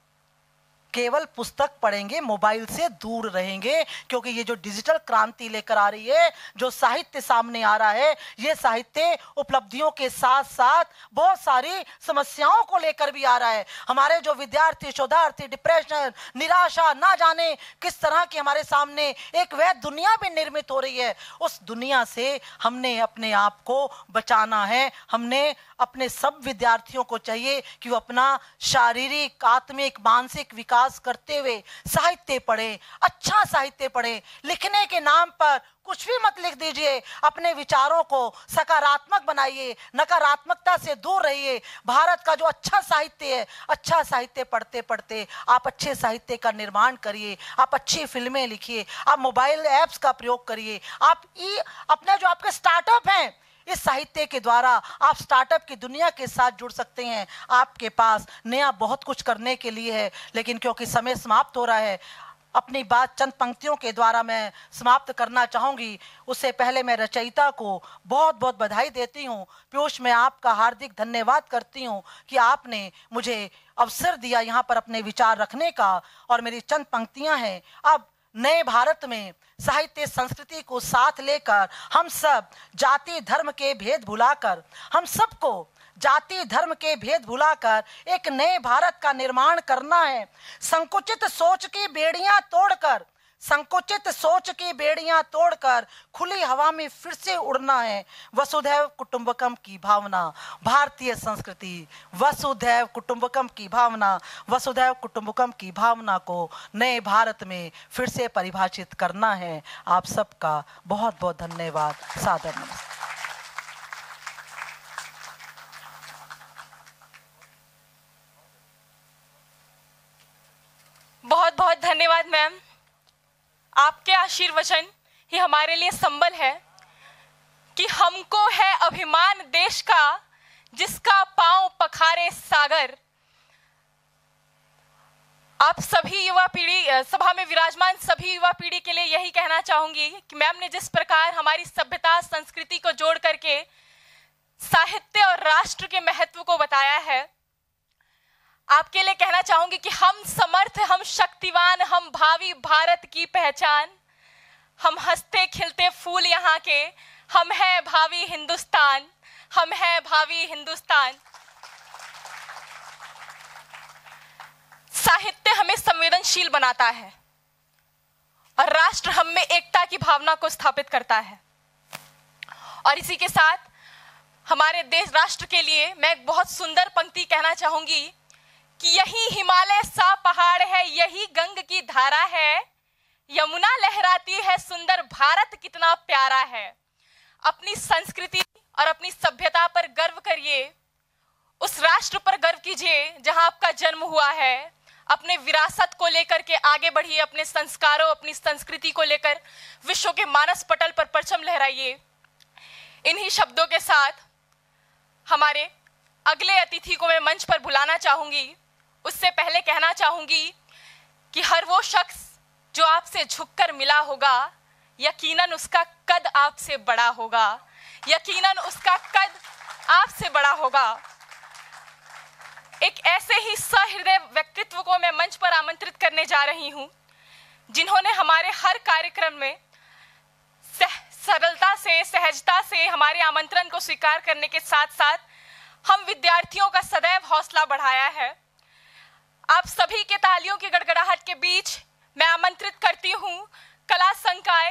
केवल पुस्तक पढ़ेंगे, मोबाइल से दूर रहेंगे। क्योंकि ये जो डिजिटल क्रांति लेकर आ रही है, जो साहित्य सामने आ रहा है, ये साहित्य उपलब्धियों के साथ साथ बहुत सारी समस्याओं को लेकर भी आ रहा है। हमारे जो विद्यार्थी, शोधार्थी, डिप्रेशन, निराशा, ना जाने किस तरह की हमारे सामने एक वह दुनिया भी निर्मित हो रही है, उस दुनिया से हमने अपने आप को बचाना है। हमने अपने सब विद्यार्थियों को चाहिए कि वो अपना शारीरिक, आत्मिक, मानसिक विकास करते हुए साहित्य पढ़ें, अच्छा साहित्य पढ़ें। लिखने के नाम पर कुछ भी मत लिख दीजिए, अपने विचारों को सकारात्मक बनाइए, नकारात्मकता से दूर रहिए। भारत का जो अच्छा साहित्य है, अच्छा साहित्य पढ़ते पढ़ते आप अच्छे साहित्य का निर्माण करिए, आप अच्छी फिल्में लिखिए, आप मोबाइल ऐप्स का प्रयोग करिए, आप अपने जो आपके स्टार्टअप हैं, इस साहित्य के द्वारा आप स्टार्टअप की दुनिया के साथ जुड़ सकते हैं। आपके पास नया बहुत कुछ करने के लिए है, लेकिन क्योंकि समय समाप्त हो रहा है, अपनी बात चंद पंक्तियों के द्वारा मैं समाप्त करना चाहूँगी। उससे पहले मैं रचयिता को बहुत बहुत बधाई देती हूँ। पीयूष, मैं आपका हार्दिक धन्यवाद करती हूँ कि आपने मुझे अवसर दिया यहाँ पर अपने विचार रखने का। और मेरी चंद पंक्तियाँ हैं, अब नए भारत में साहित्य संस्कृति को साथ लेकर हम सब जाति धर्म के भेद भुलाकर, हम सबको जाति धर्म के भेद भुलाकर एक नए भारत का निर्माण करना है। संकुचित सोच की बेड़ियां तोड़कर संकुचित सोच की बेड़ियां तोड़कर खुली हवा में फिर से उड़ना है। वसुधैव कुटुंबकम की भावना, भारतीय संस्कृति, वसुधैव कुटुंबकम की भावना, वसुधैव कुटुंबकम की भावना को नए भारत में फिर से परिभाषित करना है। आप सबका बहुत बहुत धन्यवाद। सादर नमस्कार। बहुत बहुत धन्यवाद मैम। आपके आशीर्वचन ही हमारे लिए संबल है कि हमको है अभिमान देश का, जिसका पांव पखारे सागर। आप सभी युवा पीढ़ी, सभा में विराजमान सभी युवा पीढ़ी के लिए यही कहना चाहूंगी कि मैम ने जिस प्रकार हमारी सभ्यता संस्कृति को जोड़ करके साहित्य और राष्ट्र के महत्व को बताया है, आपके लिए कहना चाहूंगी कि हम समर्थ, हम शक्तिवान, हम भावी भारत की पहचान, हम हंसते खिलते फूल यहाँ के, हम है भावी हिंदुस्तान, हम है भावी हिंदुस्तान। साहित्य हमें संवेदनशील बनाता है और राष्ट्र हम में एकता की भावना को स्थापित करता है। और इसी के साथ हमारे देश राष्ट्र के लिए मैं एक बहुत सुंदर पंक्ति कहना चाहूंगी कि यही हिमालय सा पहाड़ है, यही गंग की धारा है, यमुना लहराती है, सुंदर भारत कितना प्यारा है। अपनी संस्कृति और अपनी सभ्यता पर गर्व करिए, उस राष्ट्र पर गर्व कीजिए जहां आपका जन्म हुआ है। अपने विरासत को लेकर के आगे बढ़िए, अपने संस्कारों, अपनी संस्कृति को लेकर विश्व के मानस पटल पर परचम लहराइए। इन्हीं शब्दों के साथ हमारे अगले अतिथि को मैं मंच पर बुलाना चाहूंगी। उससे पहले कहना चाहूंगी कि हर वो शख्स जो आपसे झुककर मिला होगा, यकीनन उसका कद आपसे बड़ा होगा, यकीनन उसका कद आपसे बड़ा होगा। एक ऐसे ही सहृदय व्यक्तित्व को मैं मंच पर आमंत्रित करने जा रही हूं, जिन्होंने हमारे हर कार्यक्रम में सरलता से, सहजता से हमारे आमंत्रण को स्वीकार करने के साथ साथ हम विद्यार्थियों का सदैव हौसला बढ़ाया है। आप सभी के तालियों की गड़गड़ाहट के बीच मैं आमंत्रित करती हूं कला संकाय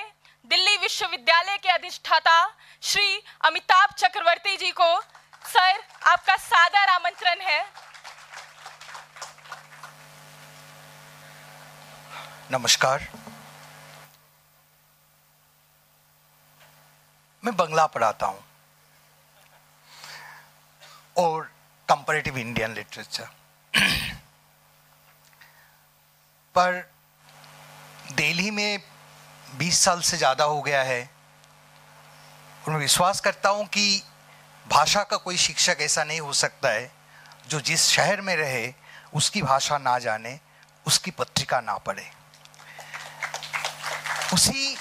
दिल्ली विश्वविद्यालय के अधिष्ठाता श्री अमिताभ चक्रवर्ती जी को। सर, आपका सादर आमंत्रण है। नमस्कार। मैं बंगला पढ़ाता हूं और कंपैरेटिव इंडियन लिटरेचर, पर दिल्ली में 20 साल से ज़्यादा हो गया है और मैं विश्वास करता हूं कि भाषा का कोई शिक्षक ऐसा नहीं हो सकता है जो जिस शहर में रहे उसकी भाषा ना जाने, उसकी पत्रिका ना पढ़े। उसी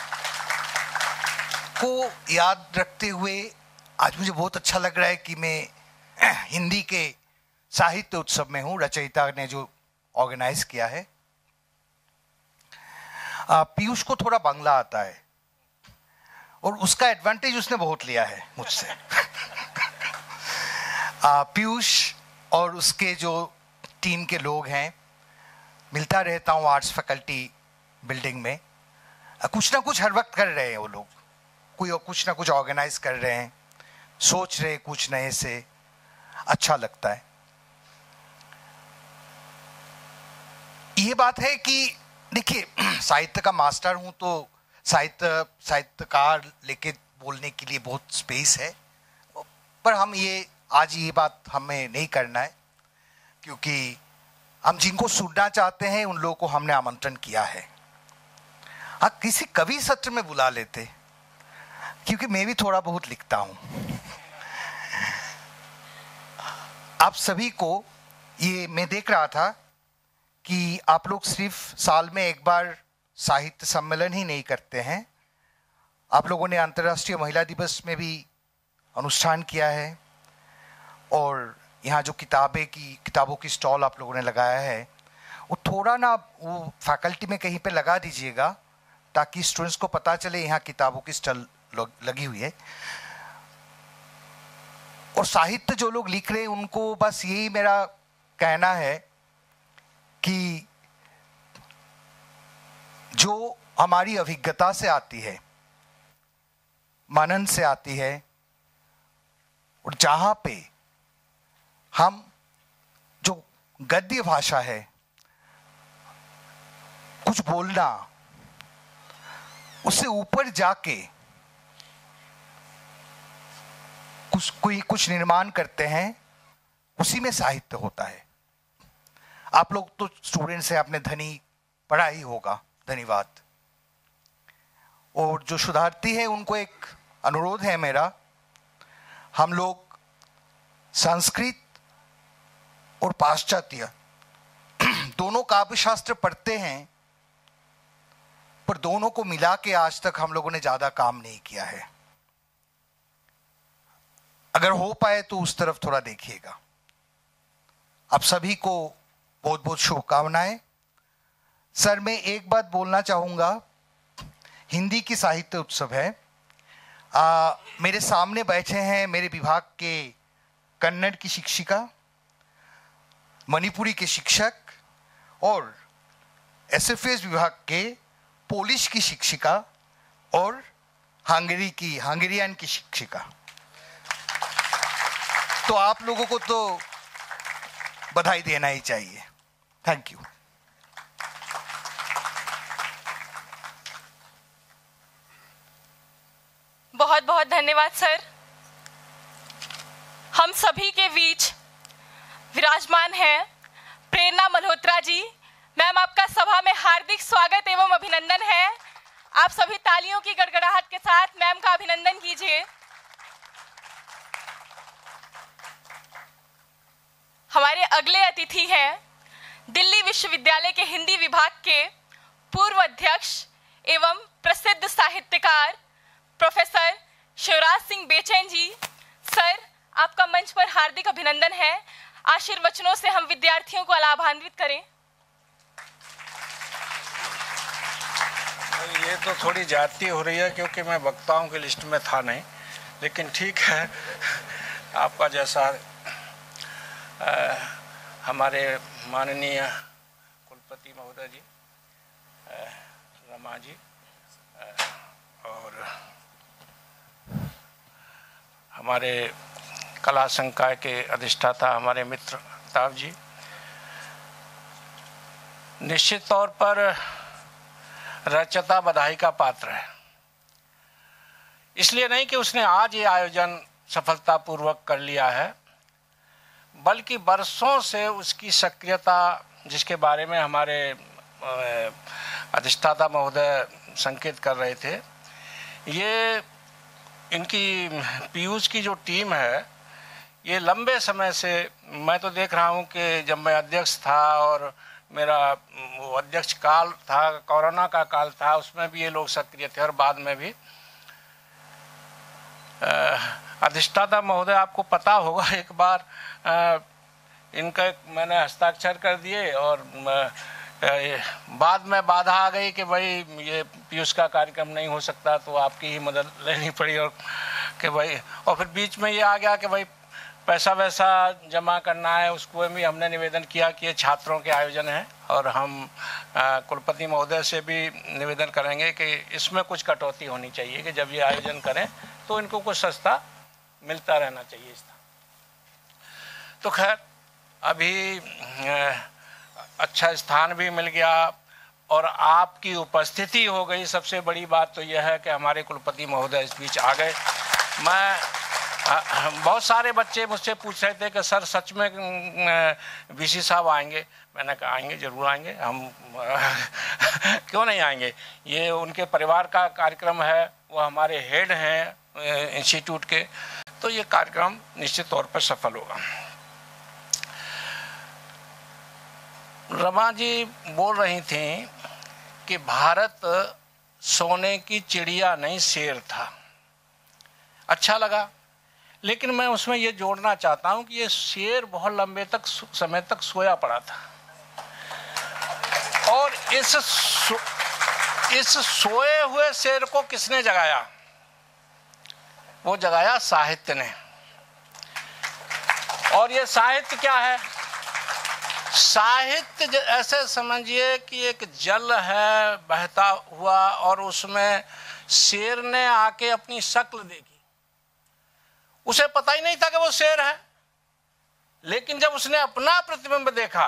को याद रखते हुए आज मुझे बहुत अच्छा लग रहा है कि मैं हिंदी के साहित्य उत्सव में हूँ। रचयिता ने जो ऑर्गेनाइज किया है। पीयूष को थोड़ा बांग्ला आता है और उसका एडवांटेज उसने बहुत लिया है मुझसे। पीयूष और उसके जो टीम के लोग हैं, मिलता रहता हूँ आर्ट्स फैकल्टी बिल्डिंग में। कुछ ना कुछ हर वक्त कर रहे हैं वो लोग, कोई कुछ ना कुछ ऑर्गेनाइज कर रहे हैं, सोच रहे कुछ नए से, अच्छा लगता है। ये बात है कि देखिए, साहित्य का मास्टर हूं तो साहित्यकार लेके बोलने के लिए बहुत स्पेस है, पर हम आज ये बात हमें नहीं करना है, क्योंकि हम जिनको सुनना चाहते हैं उन लोगों को हमने आमंत्रण किया है। हाँ, किसी कवि सत्र में बुला लेते, क्योंकि मैं भी थोड़ा बहुत लिखता हूं। आप सभी को ये मैं देख रहा था कि आप लोग सिर्फ साल में एक बार साहित्य सम्मेलन ही नहीं करते हैं, आप लोगों ने अंतर्राष्ट्रीय महिला दिवस में भी अनुष्ठान किया है और यहाँ जो किताबों की स्टॉल आप लोगों ने लगाया है, वो थोड़ा ना वो फैकल्टी में कहीं पे लगा दीजिएगा, ताकि स्टूडेंट्स को पता चले यहाँ किताबों की स्टॉल लगी हुई है। और साहित्य जो लोग लिख रहे हैं उनको बस यही मेरा कहना है कि जो हमारी अभिज्ञता से आती है, मनन से आती है, और जहाँ पे हम जो गद्य भाषा है, कुछ बोलना, उससे ऊपर जाके कुछ निर्माण करते हैं, उसी में साहित्य होता है। आप लोग तो स्टूडेंट्स हैं, आपने ध्वनि पढ़ा ही होगा, धन्यवाद। और जो शोधार्थी है उनको एक अनुरोध है मेरा, हम लोग संस्कृत और पाश्चात्य दोनों काव्य शास्त्र पढ़ते हैं, पर दोनों को मिला के आज तक हम लोगों ने ज्यादा काम नहीं किया है। अगर हो पाए तो उस तरफ थोड़ा देखिएगा। आप सभी को बहुत बहुत शुभकामनाएं। सर, मैं एक बात बोलना चाहूंगा, हिंदी की साहित्य उत्सव है। मेरे सामने बैठे हैं मेरे विभाग के कन्नड़ की शिक्षिका, मणिपुरी के शिक्षक और एसएफएस विभाग के पोलिश की शिक्षिका और हंगेरियन की शिक्षिका। तो आप लोगों को तो बधाई देना ही चाहिए। Thank you. बहुत बहुत धन्यवाद सर। हम सभी के बीच विराजमान हैं प्रेरणा मल्होत्रा जी। मैम, आपका सभा में हार्दिक स्वागत एवं अभिनंदन है। आप सभी तालियों की गड़गड़ाहट के साथ मैम का अभिनंदन कीजिए। हमारे अगले अतिथि हैं दिल्ली विश्वविद्यालय के हिंदी विभाग के पूर्व अध्यक्ष एवं प्रसिद्ध साहित्यकार प्रोफेसर शिवराज सिंह बेचैन जी। सर, आपका मंच पर हार्दिक अभिनंदन है। आशीर्वचनों से हम विद्यार्थियों को लाभान्वित करें। ये तो थोड़ी ज्यादती हो रही है क्योंकि मैं वक्ताओं की लिस्ट में था नहीं, लेकिन ठीक है, आपका जैसा हमारे माननीय कुलपति महोदय जी, रमा जी और हमारे कला संकाय के अधिष्ठाता हमारे मित्र ताव जी, निश्चित तौर पर रचयिता बधाई का पात्र है। इसलिए नहीं कि उसने आज ये आयोजन सफलतापूर्वक कर लिया है, बल्कि बरसों से उसकी सक्रियता, जिसके बारे में हमारे अधिष्ठाता महोदय संकेत कर रहे थे, ये इनकी पीयूष की जो टीम है, ये लंबे समय से, मैं तो देख रहा हूँ कि जब मैं अध्यक्ष था और मेरा वो अध्यक्ष काल था, कोरोना का काल था, उसमें भी ये लोग सक्रिय थे और बाद में भी। अधिष्ठाता महोदय, आपको पता होगा एक बार इनका मैंने हस्ताक्षर कर दिए और बाद में बाधा आ गई कि भाई ये पीयूष का कार्यक्रम नहीं हो सकता, तो आपकी ही मदद लेनी पड़ी और कि भाई, और फिर बीच में ये आ गया कि भाई पैसा वैसा जमा करना है। उसको भी हमने निवेदन किया कि ये छात्रों के आयोजन है और हम कुलपति महोदय से भी निवेदन करेंगे कि इसमें कुछ कटौती होनी चाहिए कि जब ये आयोजन करें तो इनको कुछ सस्ता मिलता रहना चाहिए इसका। तो खैर, अभी अच्छा स्थान भी मिल गया और आपकी उपस्थिति हो गई। सबसे बड़ी बात तो यह है कि हमारे कुलपति महोदय इस बीच आ गए। बहुत सारे बच्चे मुझसे पूछ रहे थे कि सर सच में वीसी साहब आएंगे? मैंने कहा आएंगे, जरूर आएंगे, हम क्यों नहीं आएंगे। ये उनके परिवार का कार्यक्रम है, वो हमारे हेड हैं इंस्टीट्यूट के, तो ये कार्यक्रम निश्चित तौर पर सफल होगा। रमा जी बोल रही थी कि भारत सोने की चिड़िया नहीं शेर था। अच्छा लगा, लेकिन मैं उसमें ये जोड़ना चाहता हूं कि ये शेर बहुत लंबे तक समय तक सोया पड़ा था और इस सोए हुए शेर को किसने जगाया? वो जगाया साहित्य ने। और ये साहित्य क्या है? साहित्य ऐसे समझिए कि एक जल है बहता हुआ, और उसमें शेर ने आके अपनी शक्ल देखी। उसे पता ही नहीं था कि वो शेर है, लेकिन जब उसने अपना प्रतिबिंब देखा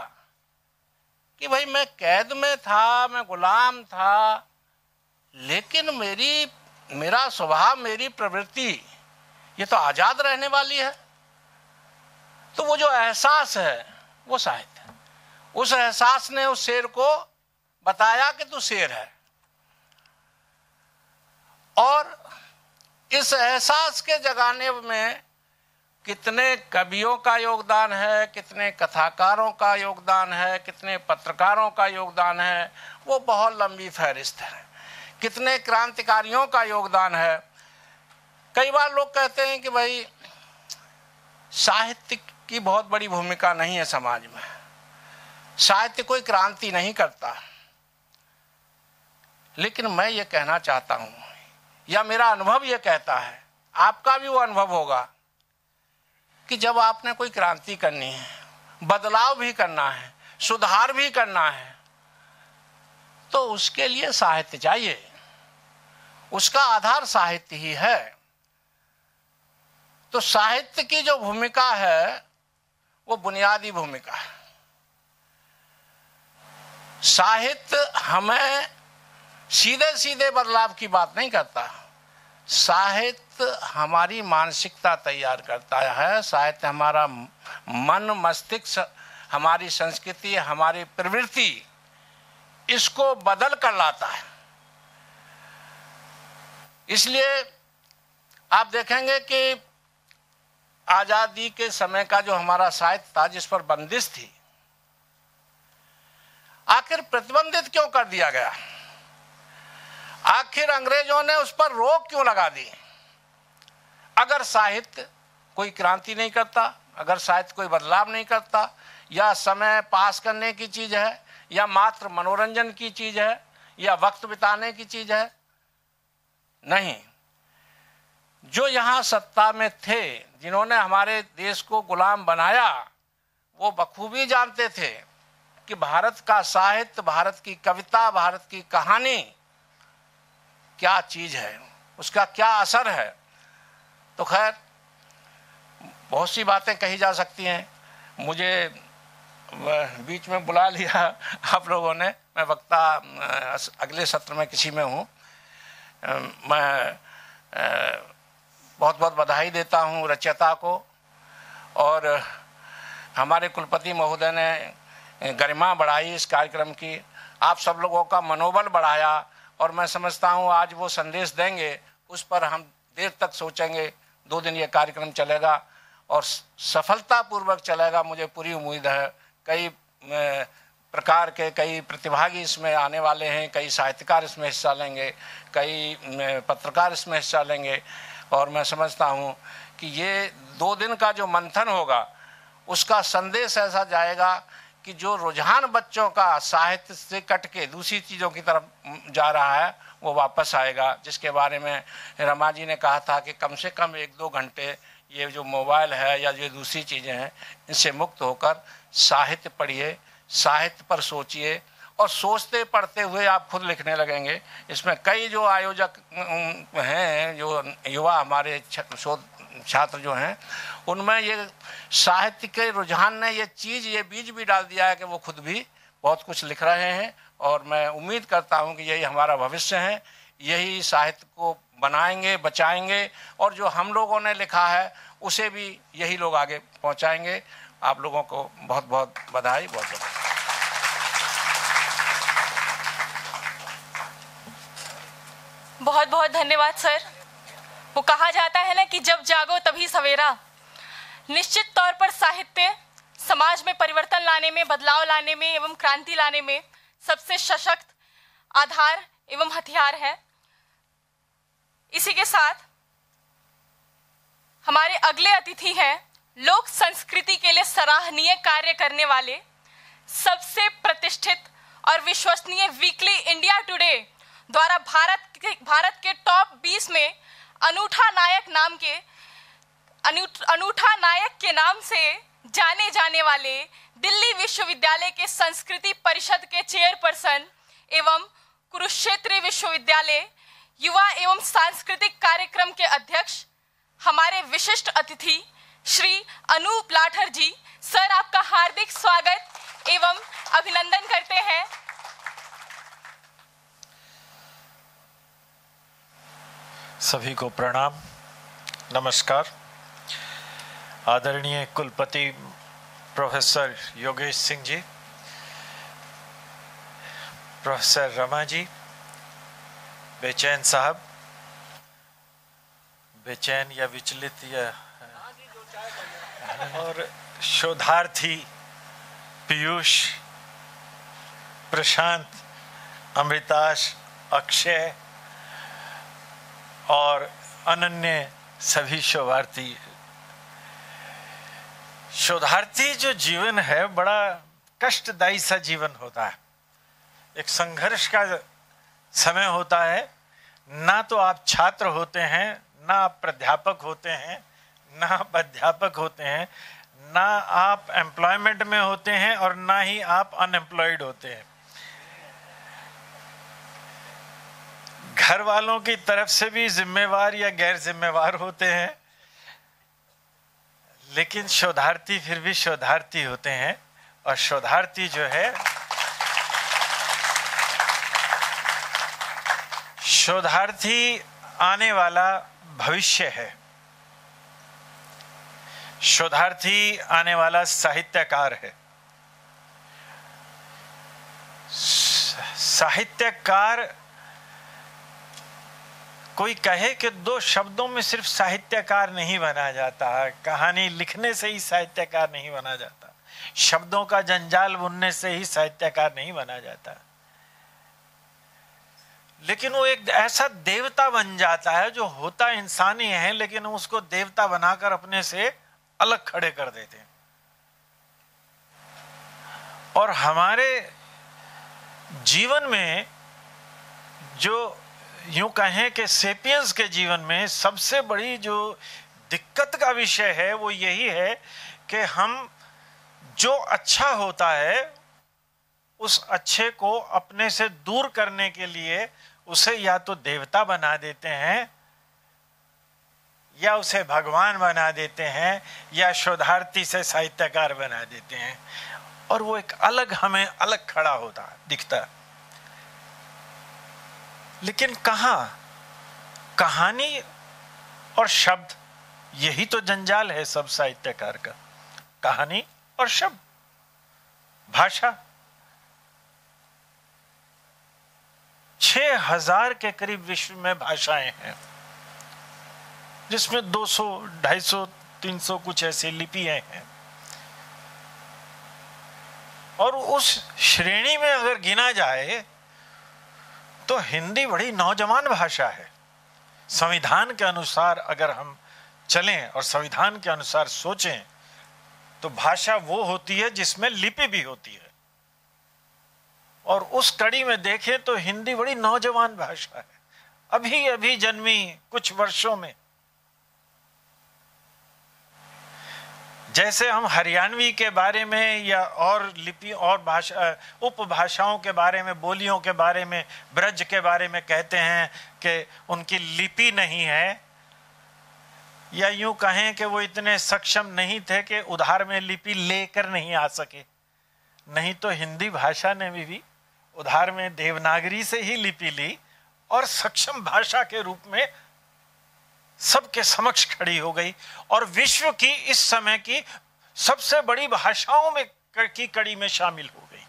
कि भाई मैं कैद में था, मैं गुलाम था, लेकिन मेरा स्वभाव, मेरी प्रवृत्ति ये तो आजाद रहने वाली है, तो वो जो एहसास है वो साहित्य है। उस एहसास ने उस शेर को बताया कि तू शेर है, और इस एहसास के जगाने में कितने कवियों का योगदान है, कितने कथाकारों का योगदान है, कितने पत्रकारों का योगदान है, वो बहुत लंबी फहरिस्त है। कितने क्रांतिकारियों का योगदान है। कई बार लोग कहते हैं कि भाई साहित्य की बहुत बड़ी भूमिका नहीं है समाज में, साहित्य कोई क्रांति नहीं करता। लेकिन मैं ये कहना चाहता हूं, या मेरा अनुभव ये कहता है, आपका भी वो अनुभव होगा कि जब आपने कोई क्रांति करनी है, बदलाव भी करना है, सुधार भी करना है, तो उसके लिए साहित्य चाहिए। उसका आधार साहित्य ही है। तो साहित्य की जो भूमिका है वो बुनियादी भूमिका है। साहित्य हमें सीधे सीधे बदलाव की बात नहीं करता, साहित्य हमारी मानसिकता तैयार करता है। साहित्य हमारा मन, मस्तिष्क, हमारी संस्कृति, हमारी प्रवृत्ति, इसको बदल कर लाता है। इसलिए आप देखेंगे कि आजादी के समय का जो हमारा साहित्य था, जिस पर बंदिश थी, आखिर प्रतिबंधित क्यों कर दिया गया? आखिर अंग्रेजों ने उस पर रोक क्यों लगा दी? अगर साहित्य कोई क्रांति नहीं करता, अगर साहित्य कोई बदलाव नहीं करता, या समय पास करने की चीज है, या मात्र मनोरंजन की चीज है, या वक्त बिताने की चीज है, नहीं। जो यहां सत्ता में थे, जिन्होंने हमारे देश को गुलाम बनाया, वो बखूबी जानते थे कि भारत का साहित्य, भारत की कविता, भारत की कहानी क्या चीज है, उसका क्या असर है। तो खैर बहुत सी बातें कही जा सकती हैं। मुझे बीच में बुला लिया आप लोगों ने, मैं वक्ता अगले सत्र में किसी में हूँ। मैं बहुत बहुत बधाई देता हूँ रचयिता को, और हमारे कुलपति महोदय ने गरिमा बढ़ाई इस कार्यक्रम की, आप सब लोगों का मनोबल बढ़ाया, और मैं समझता हूँ आज वो संदेश देंगे, उस पर हम देर तक सोचेंगे। 2 दिन ये कार्यक्रम चलेगा और सफलतापूर्वक चलेगा, मुझे पूरी उम्मीद है। कई प्रकार के कई प्रतिभागी इसमें आने वाले हैं, कई साहित्यकार इसमें हिस्सा लेंगे, कई पत्रकार इसमें हिस्सा लेंगे, और मैं समझता हूँ कि ये 2 दिन का जो मंथन होगा, उसका संदेश ऐसा जाएगा कि जो रुझान बच्चों का साहित्य से कट के दूसरी चीज़ों की तरफ जा रहा है, वो वापस आएगा। जिसके बारे में रमा जी ने कहा था कि कम से कम 1-2 घंटे ये जो मोबाइल है या जो दूसरी चीज़ें हैं, इनसे मुक्त होकर साहित्य पढ़िए, साहित्य पर सोचिए, और सोचते पढ़ते हुए आप खुद लिखने लगेंगे। इसमें कई जो आयोजक हैं, जो युवा हमारे शोध छात्र जो हैं, उनमें ये साहित्य के रुझान ने ये बीज भी डाल दिया है कि वो खुद भी बहुत कुछ लिख रहे हैं। और मैं उम्मीद करता हूं कि यही हमारा भविष्य है, यही साहित्य को बनाएंगे, बचाएंगे, और जो हम लोगों ने लिखा है उसे भी यही लोग आगे पहुंचाएंगे। आप लोगों को बहुत बहुत बधाई, बहुत बहुत बहुत बहुत धन्यवाद सर। वो कहा जाता है ना कि जब जागो तभी सवेरा। निश्चित तौर पर साहित्य समाज में परिवर्तन लाने में, बदलाव लाने में एवं क्रांति लाने में सबसे सशक्त आधार एवं हथियार है। इसी के साथ हमारे अगले अतिथि हैं लोक संस्कृति के लिए सराहनीय कार्य करने वाले, सबसे प्रतिष्ठित और विश्वसनीय वीकली इंडिया टुडे द्वारा भारत के टॉप 20 में अनूठा नायक के नाम से जाने जाने वाले दिल्ली विश्वविद्यालय के संस्कृति परिषद के चेयरपर्सन एवं कुरुक्षेत्र विश्वविद्यालय युवा एवं सांस्कृतिक कार्यक्रम के अध्यक्ष, हमारे विशिष्ट अतिथि श्री अनूप लाठर जी, सर आपका हार्दिक स्वागत एवं अभिनंदन करते हैं। सभी को प्रणाम, नमस्कार। आदरणीय कुलपति प्रोफेसर योगेश सिंह जी, प्रोफेसर रमा जी, बेचैन साहब, बेचैन या विचलित या, और शोधार्थी पीयूष, प्रशांत, अमृताश, अक्षय और अनन्य सभी शोधार्थी। शोधार्थी जो जीवन है बड़ा कष्टदायी सा जीवन होता है, एक संघर्ष का समय होता है। ना तो आप छात्र होते हैं, ना आप प्राध्यापक होते हैं, ना आप अध्यापक होते हैं, ना आप एम्प्लॉयमेंट में होते हैं और ना ही आप अनएम्प्लॉयड होते हैं। घर वालों की तरफ से भी जिम्मेवार या गैर जिम्मेवार होते हैं, लेकिन शोधार्थी फिर भी शोधार्थी होते हैं। और शोधार्थी जो है, शोधार्थी आने वाला भविष्य है, शोधार्थी आने वाला साहित्यकार है। साहित्यकार, कोई कहे कि दो शब्दों में सिर्फ साहित्यकार नहीं बना जाता, कहानी लिखने से ही साहित्यकार नहीं बना जाता, शब्दों का जंजाल बुनने से ही साहित्यकार नहीं बना जाता, लेकिन वो एक ऐसा देवता बन जाता है जो होता इंसान ही है, लेकिन उसको देवता बनाकर अपने से अलग खड़े कर देते हैं। और हमारे जीवन में जो यूं कहें कि सेपियंस के जीवन में सबसे बड़ी जो दिक्कत का विषय है वो यही है कि हम जो अच्छा होता है उस अच्छे को अपने से दूर करने के लिए उसे या तो देवता बना देते हैं, या उसे भगवान बना देते हैं, या शोधार्थी से साहित्यकार बना देते हैं, और वो एक अलग, हमें अलग खड़ा होता दिखता। लेकिन कहाँ कहानी और शब्द, यही तो जंजाल है सब साहित्यकार का, कहानी और शब्द, भाषा। 6000 के करीब विश्व में भाषाएं हैं, जिसमें 200, 250, 300 कुछ ऐसी लिपियां हैं। और उस श्रेणी में अगर गिना जाए तो हिंदी बड़ी नौजवान भाषा है। संविधान के अनुसार अगर हम चलें और संविधान के अनुसार सोचें तो भाषा वो होती है जिसमें लिपि भी होती है, और उस कड़ी में देखें तो हिंदी बड़ी नौजवान भाषा है, अभी अभी जन्मी कुछ वर्षों में। जैसे हम हरियाणवी के बारे में या और लिपि और भाषा, उपभाषाओं के बारे में, बोलियों के बारे में, ब्रज के बारे में कहते हैं कि उनकी लिपि नहीं है, या यूं कहें कि वो इतने सक्षम नहीं थे कि उधार में लिपि लेकर नहीं आ सके। नहीं तो हिंदी भाषा ने भी उधार में देवनागरी से ही लिपि ली और सक्षम भाषा के रूप में सबके समक्ष खड़ी हो गई, और विश्व की इस समय की सबसे बड़ी भाषाओं में की कड़ी में शामिल हो गई।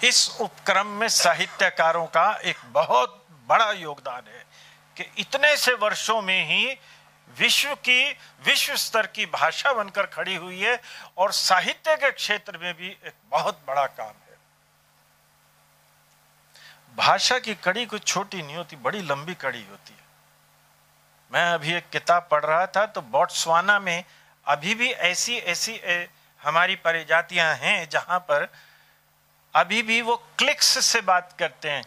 इस उपक्रम में साहित्यकारों का एक बहुत बड़ा योगदान है कि इतने से वर्षों में ही विश्व स्तर की भाषा बनकर खड़ी हुई है, और साहित्य के क्षेत्र में भी एक बहुत बड़ा काम है। भाषा की कड़ी कुछ छोटी नहीं होती, बड़ी लंबी कड़ी होती है। मैं अभी एक किताब पढ़ रहा था तो बोट्सवाना में अभी भी ऐसी हमारी प्रजातियां हैं जहां पर अभी भी वो क्लिक्स से बात करते हैं,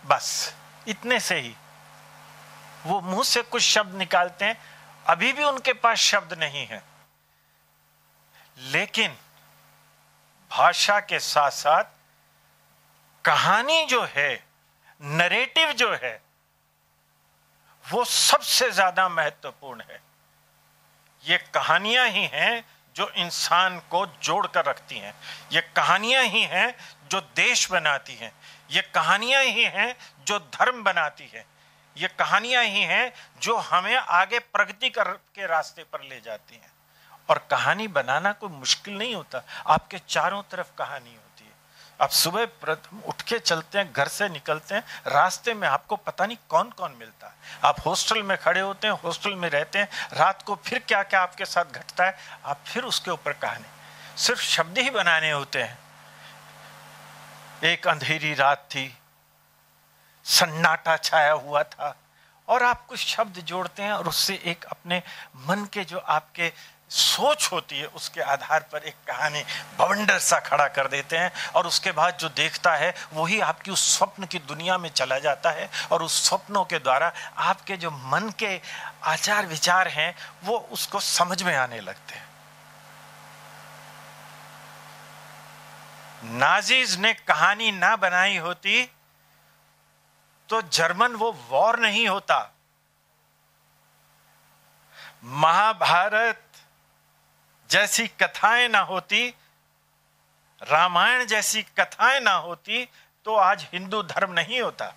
बस इतने से ही वो मुंह से कुछ शब्द निकालते हैं अभी भी उनके पास शब्द नहीं है, लेकिन भाषा के साथ साथ कहानी जो है, नरेटिव जो है, वो सबसे ज्यादा महत्वपूर्ण है। ये कहानियां ही हैं जो इंसान को जोड़कर रखती हैं। ये कहानियां ही हैं जो देश बनाती हैं। ये कहानियां ही हैं जो धर्म बनाती है। ये कहानियां ही हैं जो हमें आगे प्रगति के रास्ते पर ले जाती हैं। और कहानी बनाना कोई मुश्किल नहीं होता। आपके चारों तरफ कहानी होती है। आप सुबह प्रथम उठ के चलते हैं, घर से निकलते हैं, रास्ते में आपको पता नहीं कौन कौन मिलता है। आप हॉस्टल में खड़े होते हैं, हॉस्टल में रहते हैं, रात को फिर क्या क्या आपके साथ घटता है, आप फिर उसके ऊपर कहानी। सिर्फ शब्द ही बनाने होते हैं। एक अंधेरी रात थी, सन्नाटा छाया हुआ था, और आप कुछ शब्द जोड़ते हैं और उससे एक अपने मन के जो आपके सोच होती है उसके आधार पर एक कहानी बवंडर सा खड़ा कर देते हैं। और उसके बाद जो देखता है वही आपकी उस स्वप्न की दुनिया में चला जाता है, और उस स्वप्नों के द्वारा आपके जो मन के आचार विचार हैं वो उसको समझ में आने लगते हैं। नाजीज ने कहानी ना बनाई होती तो जर्मन वो वॉर नहीं होता। महाभारत जैसी कथाएं ना होती, रामायण जैसी कथाएं ना होती तो आज हिंदू धर्म नहीं होता।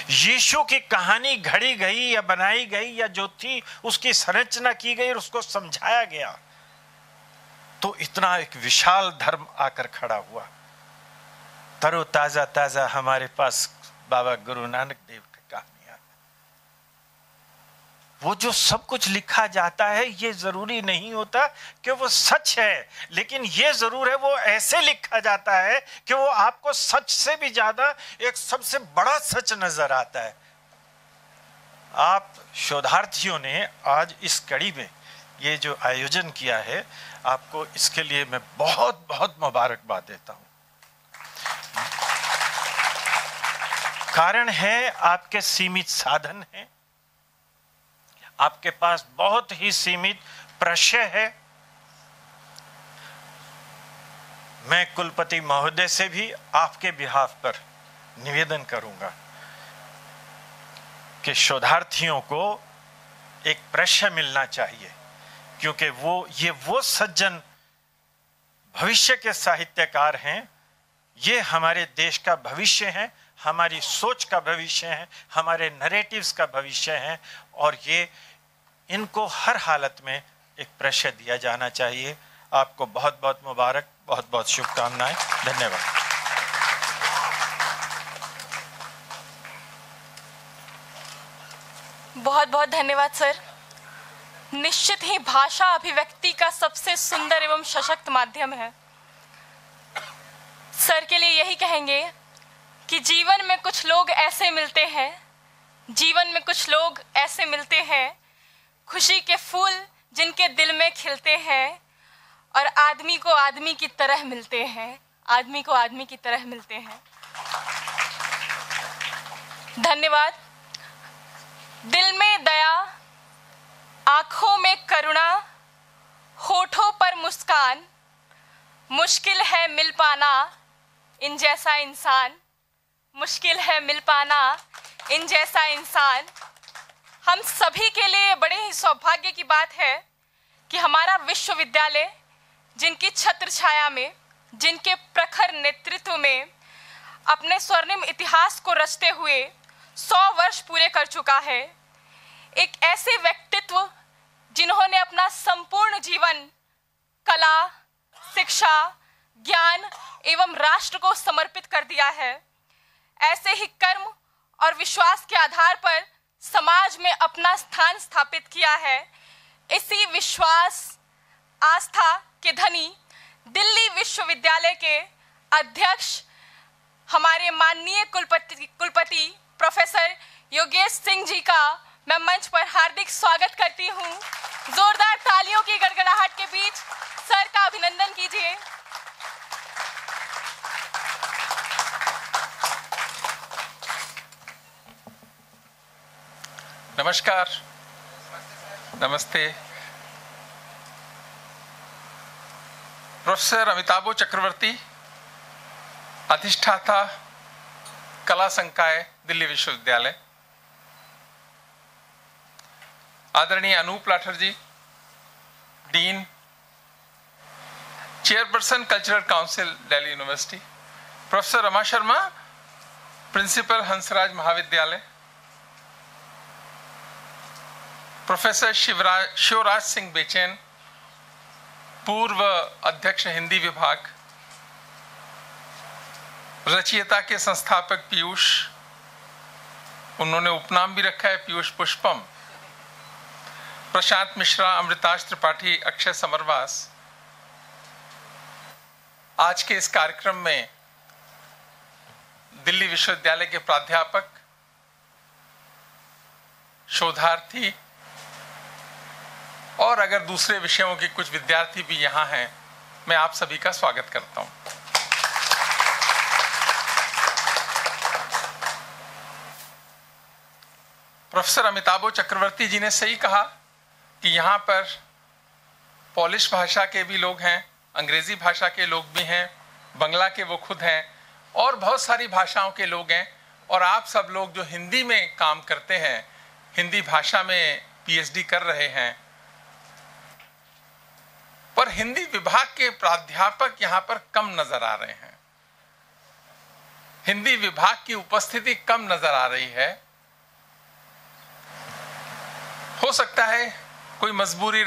यीशु की कहानी घड़ी गई या बनाई गई या जो थी उसकी संरचना की गई और उसको समझाया गया तो इतना एक विशाल धर्म आकर खड़ा हुआ। तरो ताजा ताजा हमारे पास बाबा गुरु नानक देव की कहानियां। वो जो सब कुछ लिखा जाता है ये जरूरी नहीं होता कि वो सच है, लेकिन ये जरूर है वो ऐसे लिखा जाता है कि वो आपको सच से भी ज्यादा एक सबसे बड़ा सच नजर आता है। आप शोधार्थियों ने आज इस कड़ी में ये जो आयोजन किया है, आपको इसके लिए मैं बहुत बहुत मुबारकबाद देता हूं। कारण है आपके सीमित साधन हैं, आपके पास बहुत ही सीमित प्रश्य है। मैं कुलपति महोदय से भी आपके बिहाफ पर निवेदन करूंगा कि शोधार्थियों को एक प्रश्य मिलना चाहिए, क्योंकि वो सज्जन भविष्य के साहित्यकार हैं। ये हमारे देश का भविष्य है, हमारी सोच का भविष्य है, हमारे नरेटिव्स का भविष्य है, और ये इनको हर हालत में एक प्रश्य दिया जाना चाहिए। आपको बहुत बहुत मुबारक, बहुत बहुत शुभकामनाएं। धन्यवाद। बहुत बहुत धन्यवाद सर। निश्चित ही भाषा अभिव्यक्ति का सबसे सुंदर एवं सशक्त माध्यम है। सर के लिए यही कहेंगे कि जीवन में कुछ लोग ऐसे मिलते हैं, जीवन में कुछ लोग ऐसे मिलते हैं, खुशी के फूल जिनके दिल में खिलते हैं और आदमी को आदमी की तरह मिलते हैं, आदमी को आदमी की तरह मिलते हैं। धन्यवाद। दिल में दया, आंखों में करुणा, होठों पर मुस्कान, मुश्किल है मिल पाना इन जैसा इंसान, मुश्किल है मिल पाना इन जैसा इंसान। हम सभी के लिए बड़े ही सौभाग्य की बात है कि हमारा विश्वविद्यालय, जिनकी छत्र छाया में, जिनके प्रखर नेतृत्व में अपने स्वर्णिम इतिहास को रचते हुए 100 वर्ष पूरे कर चुका है, एक ऐसे व्यक्तित्व जिन्होंने अपना संपूर्ण जीवन कला, शिक्षा, ज्ञान एवं राष्ट्र को समर्पित कर दिया है, ऐसे ही कर्म और विश्वास के आधार पर समाज में अपना स्थान स्थापित किया है। इसी विश्वास, आस्था के धनी दिल्ली विश्वविद्यालय के अध्यक्ष हमारे माननीय कुलपति प्रोफेसर योगेश सिंह जी का मैं मंच पर हार्दिक स्वागत करती हूं। जोरदार तालियों की गड़गड़ाहट के बीच सर का अभिनंदन कीजिए। नमस्कार। नमस्ते। प्रोफेसर अमिताभ चक्रवर्ती, अधिष्ठाता कला संकाय दिल्ली विश्वविद्यालय। आदरणीय Anup Lathar ji, dean, chairperson cultural council Delhi university. Professor Rama Sharma, principal Hansraj महाविद्यालय। प्रोफेसर शिवराज सिंह बेचैन, पूर्व अध्यक्ष हिंदी विभाग। रचयिता के संस्थापक पीयूष, उन्होंने उपनाम भी रखा है पीयूष पुष्पम। प्रशांत मिश्रा, अमृताश त्रिपाठी, अक्षय समरवास। आज के इस कार्यक्रम में दिल्ली विश्वविद्यालय के प्राध्यापक, शोधार्थी और अगर दूसरे विषयों के कुछ विद्यार्थी भी यहां हैं, मैं आप सभी का स्वागत करता हूं। प्रोफेसर अमिताभ चक्रवर्ती जी ने सही कहा कि यहां पर पोलिश भाषा के भी लोग हैं, अंग्रेजी भाषा के लोग भी हैं, बंगला के वो खुद हैं और बहुत सारी भाषाओं के लोग हैं। और आप सब लोग जो हिंदी में काम करते हैं, हिंदी भाषा में पीएचडी कर रहे हैं, पर हिंदी विभाग के प्राध्यापक यहां पर कम नजर आ रहे हैं। हिंदी विभाग की उपस्थिति कम नजर आ रही है। हो सकता है कोई मजबूरी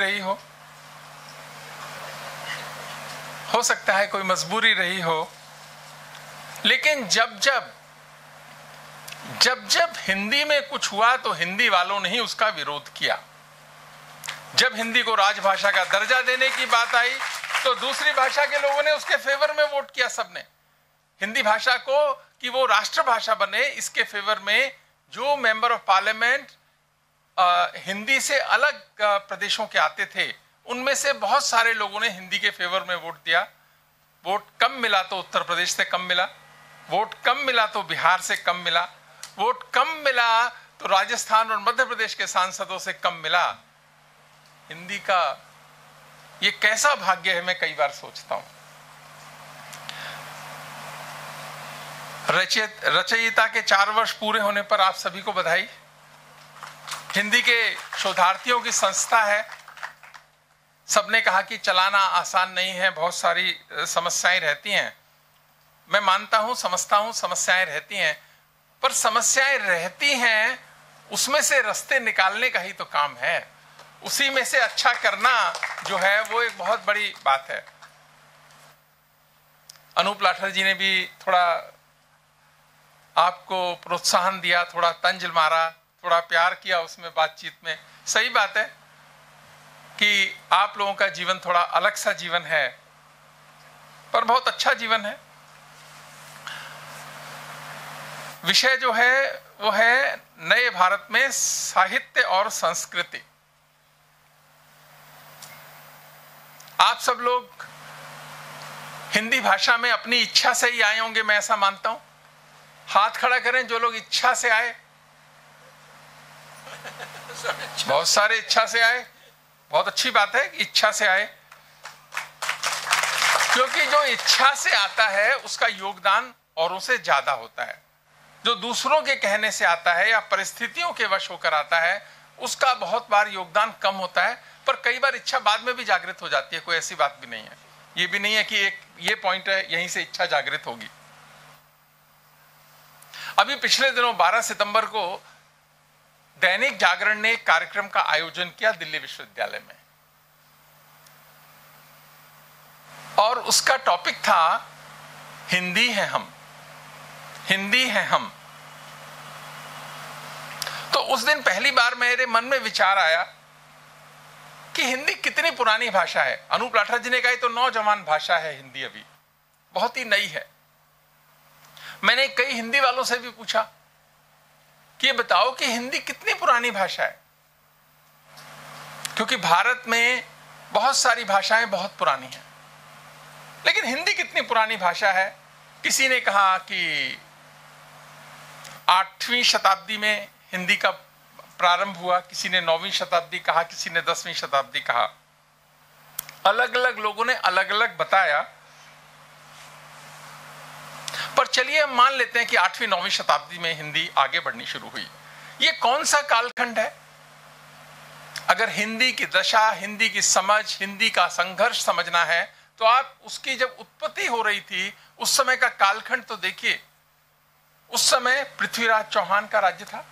रही हो, लेकिन जब जब हिंदी में कुछ हुआ तो हिंदी वालों ने ही उसका विरोध किया। जब हिंदी को राजभाषा का दर्जा देने की बात आई तो दूसरी भाषा के लोगों ने उसके फेवर में वोट किया। सबने हिंदी भाषा को कि वो राष्ट्रभाषा बने, इसके फेवर में जो मेंबर ऑफ पार्लियामेंट हिंदी से अलग प्रदेशों के आते थे, उनमें से बहुत सारे लोगों ने हिंदी के फेवर में वोट दिया। वोट कम मिला तो उत्तर प्रदेश से कम मिला, वोट कम मिला तो बिहार से कम मिला, वोट कम मिला तो राजस्थान और मध्य प्रदेश के सांसदों से कम मिला। हिंदी का ये कैसा भाग्य है, मैं कई बार सोचता हूं। रचयिता के 4 वर्ष पूरे होने पर आप सभी को बधाई। हिंदी के शोधार्थियों की संस्था है। सबने कहा कि चलाना आसान नहीं है, बहुत सारी समस्याएं रहती हैं। मैं मानता हूं, समझता हूं, समस्याएं रहती हैं, पर समस्याएं रहती हैं उसमें से रास्ते निकालने का ही तो काम है। उसी में से अच्छा करना जो है वो एक बहुत बड़ी बात है। अनूप लाठर जी ने भी थोड़ा आपको प्रोत्साहन दिया, थोड़ा तंज मारा, थोड़ा प्यार किया उसमें बातचीत में। सही बात है कि आप लोगों का जीवन थोड़ा अलग सा जीवन है, पर बहुत अच्छा जीवन है। विषय जो है वो है नए भारत में साहित्य और संस्कृति। आप सब लोग हिंदी भाषा में अपनी इच्छा से ही आए होंगे, मैं ऐसा मानता हूं। हाथ खड़ा करें जो लोग इच्छा से आए। बहुत सारे इच्छा से आए, बहुत अच्छी बात है कि इच्छा से आए, क्योंकि जो इच्छा से आता है उसका योगदान औरों से ज्यादा होता है। जो दूसरों के कहने से आता है या परिस्थितियों के वश होकर आता है, उसका बहुत बार योगदान कम होता है। पर कई बार इच्छा बाद में भी जागृत हो जाती है, कोई ऐसी बात भी नहीं है। ये भी नहीं है कि एक ये पॉइंट है यहीं से इच्छा जागृत होगी। अभी पिछले दिनों 12 सितंबर को दैनिक जागरण ने एक कार्यक्रम का आयोजन किया दिल्ली विश्वविद्यालय में, और उसका टॉपिक था हिंदी है हम, हिंदी है हम। तो उस दिन पहली बार मेरे मन में विचार आया कि हिंदी कितनी पुरानी भाषा है। अनूप लाठर जी ने कहा तो नौजवान भाषा है हिंदी, अभी बहुत ही नई है। मैंने कई हिंदी वालों से भी पूछा कि ये बताओ कि हिंदी कितनी पुरानी भाषा है, क्योंकि भारत में बहुत सारी भाषाएं बहुत पुरानी हैं, लेकिन हिंदी कितनी पुरानी भाषा है। किसी ने कहा कि 8वीं शताब्दी में हिंदी का प्रारंभ हुआ, किसी ने 9वीं शताब्दी कहा, किसी ने 10वीं शताब्दी कहा। अलग अलग लोगों ने अलग अलग बताया, पर चलिए हम मान लेते हैं कि 8वीं 9वीं शताब्दी में हिंदी आगे बढ़नी शुरू हुई। ये कौन सा कालखंड है? अगर हिंदी की दशा, हिंदी की समझ, हिंदी का संघर्ष समझना है तो आप उसकी जब उत्पत्ति हो रही थी उस समय का कालखंड तो देखिए। उस समय पृथ्वीराज चौहान का राज्य था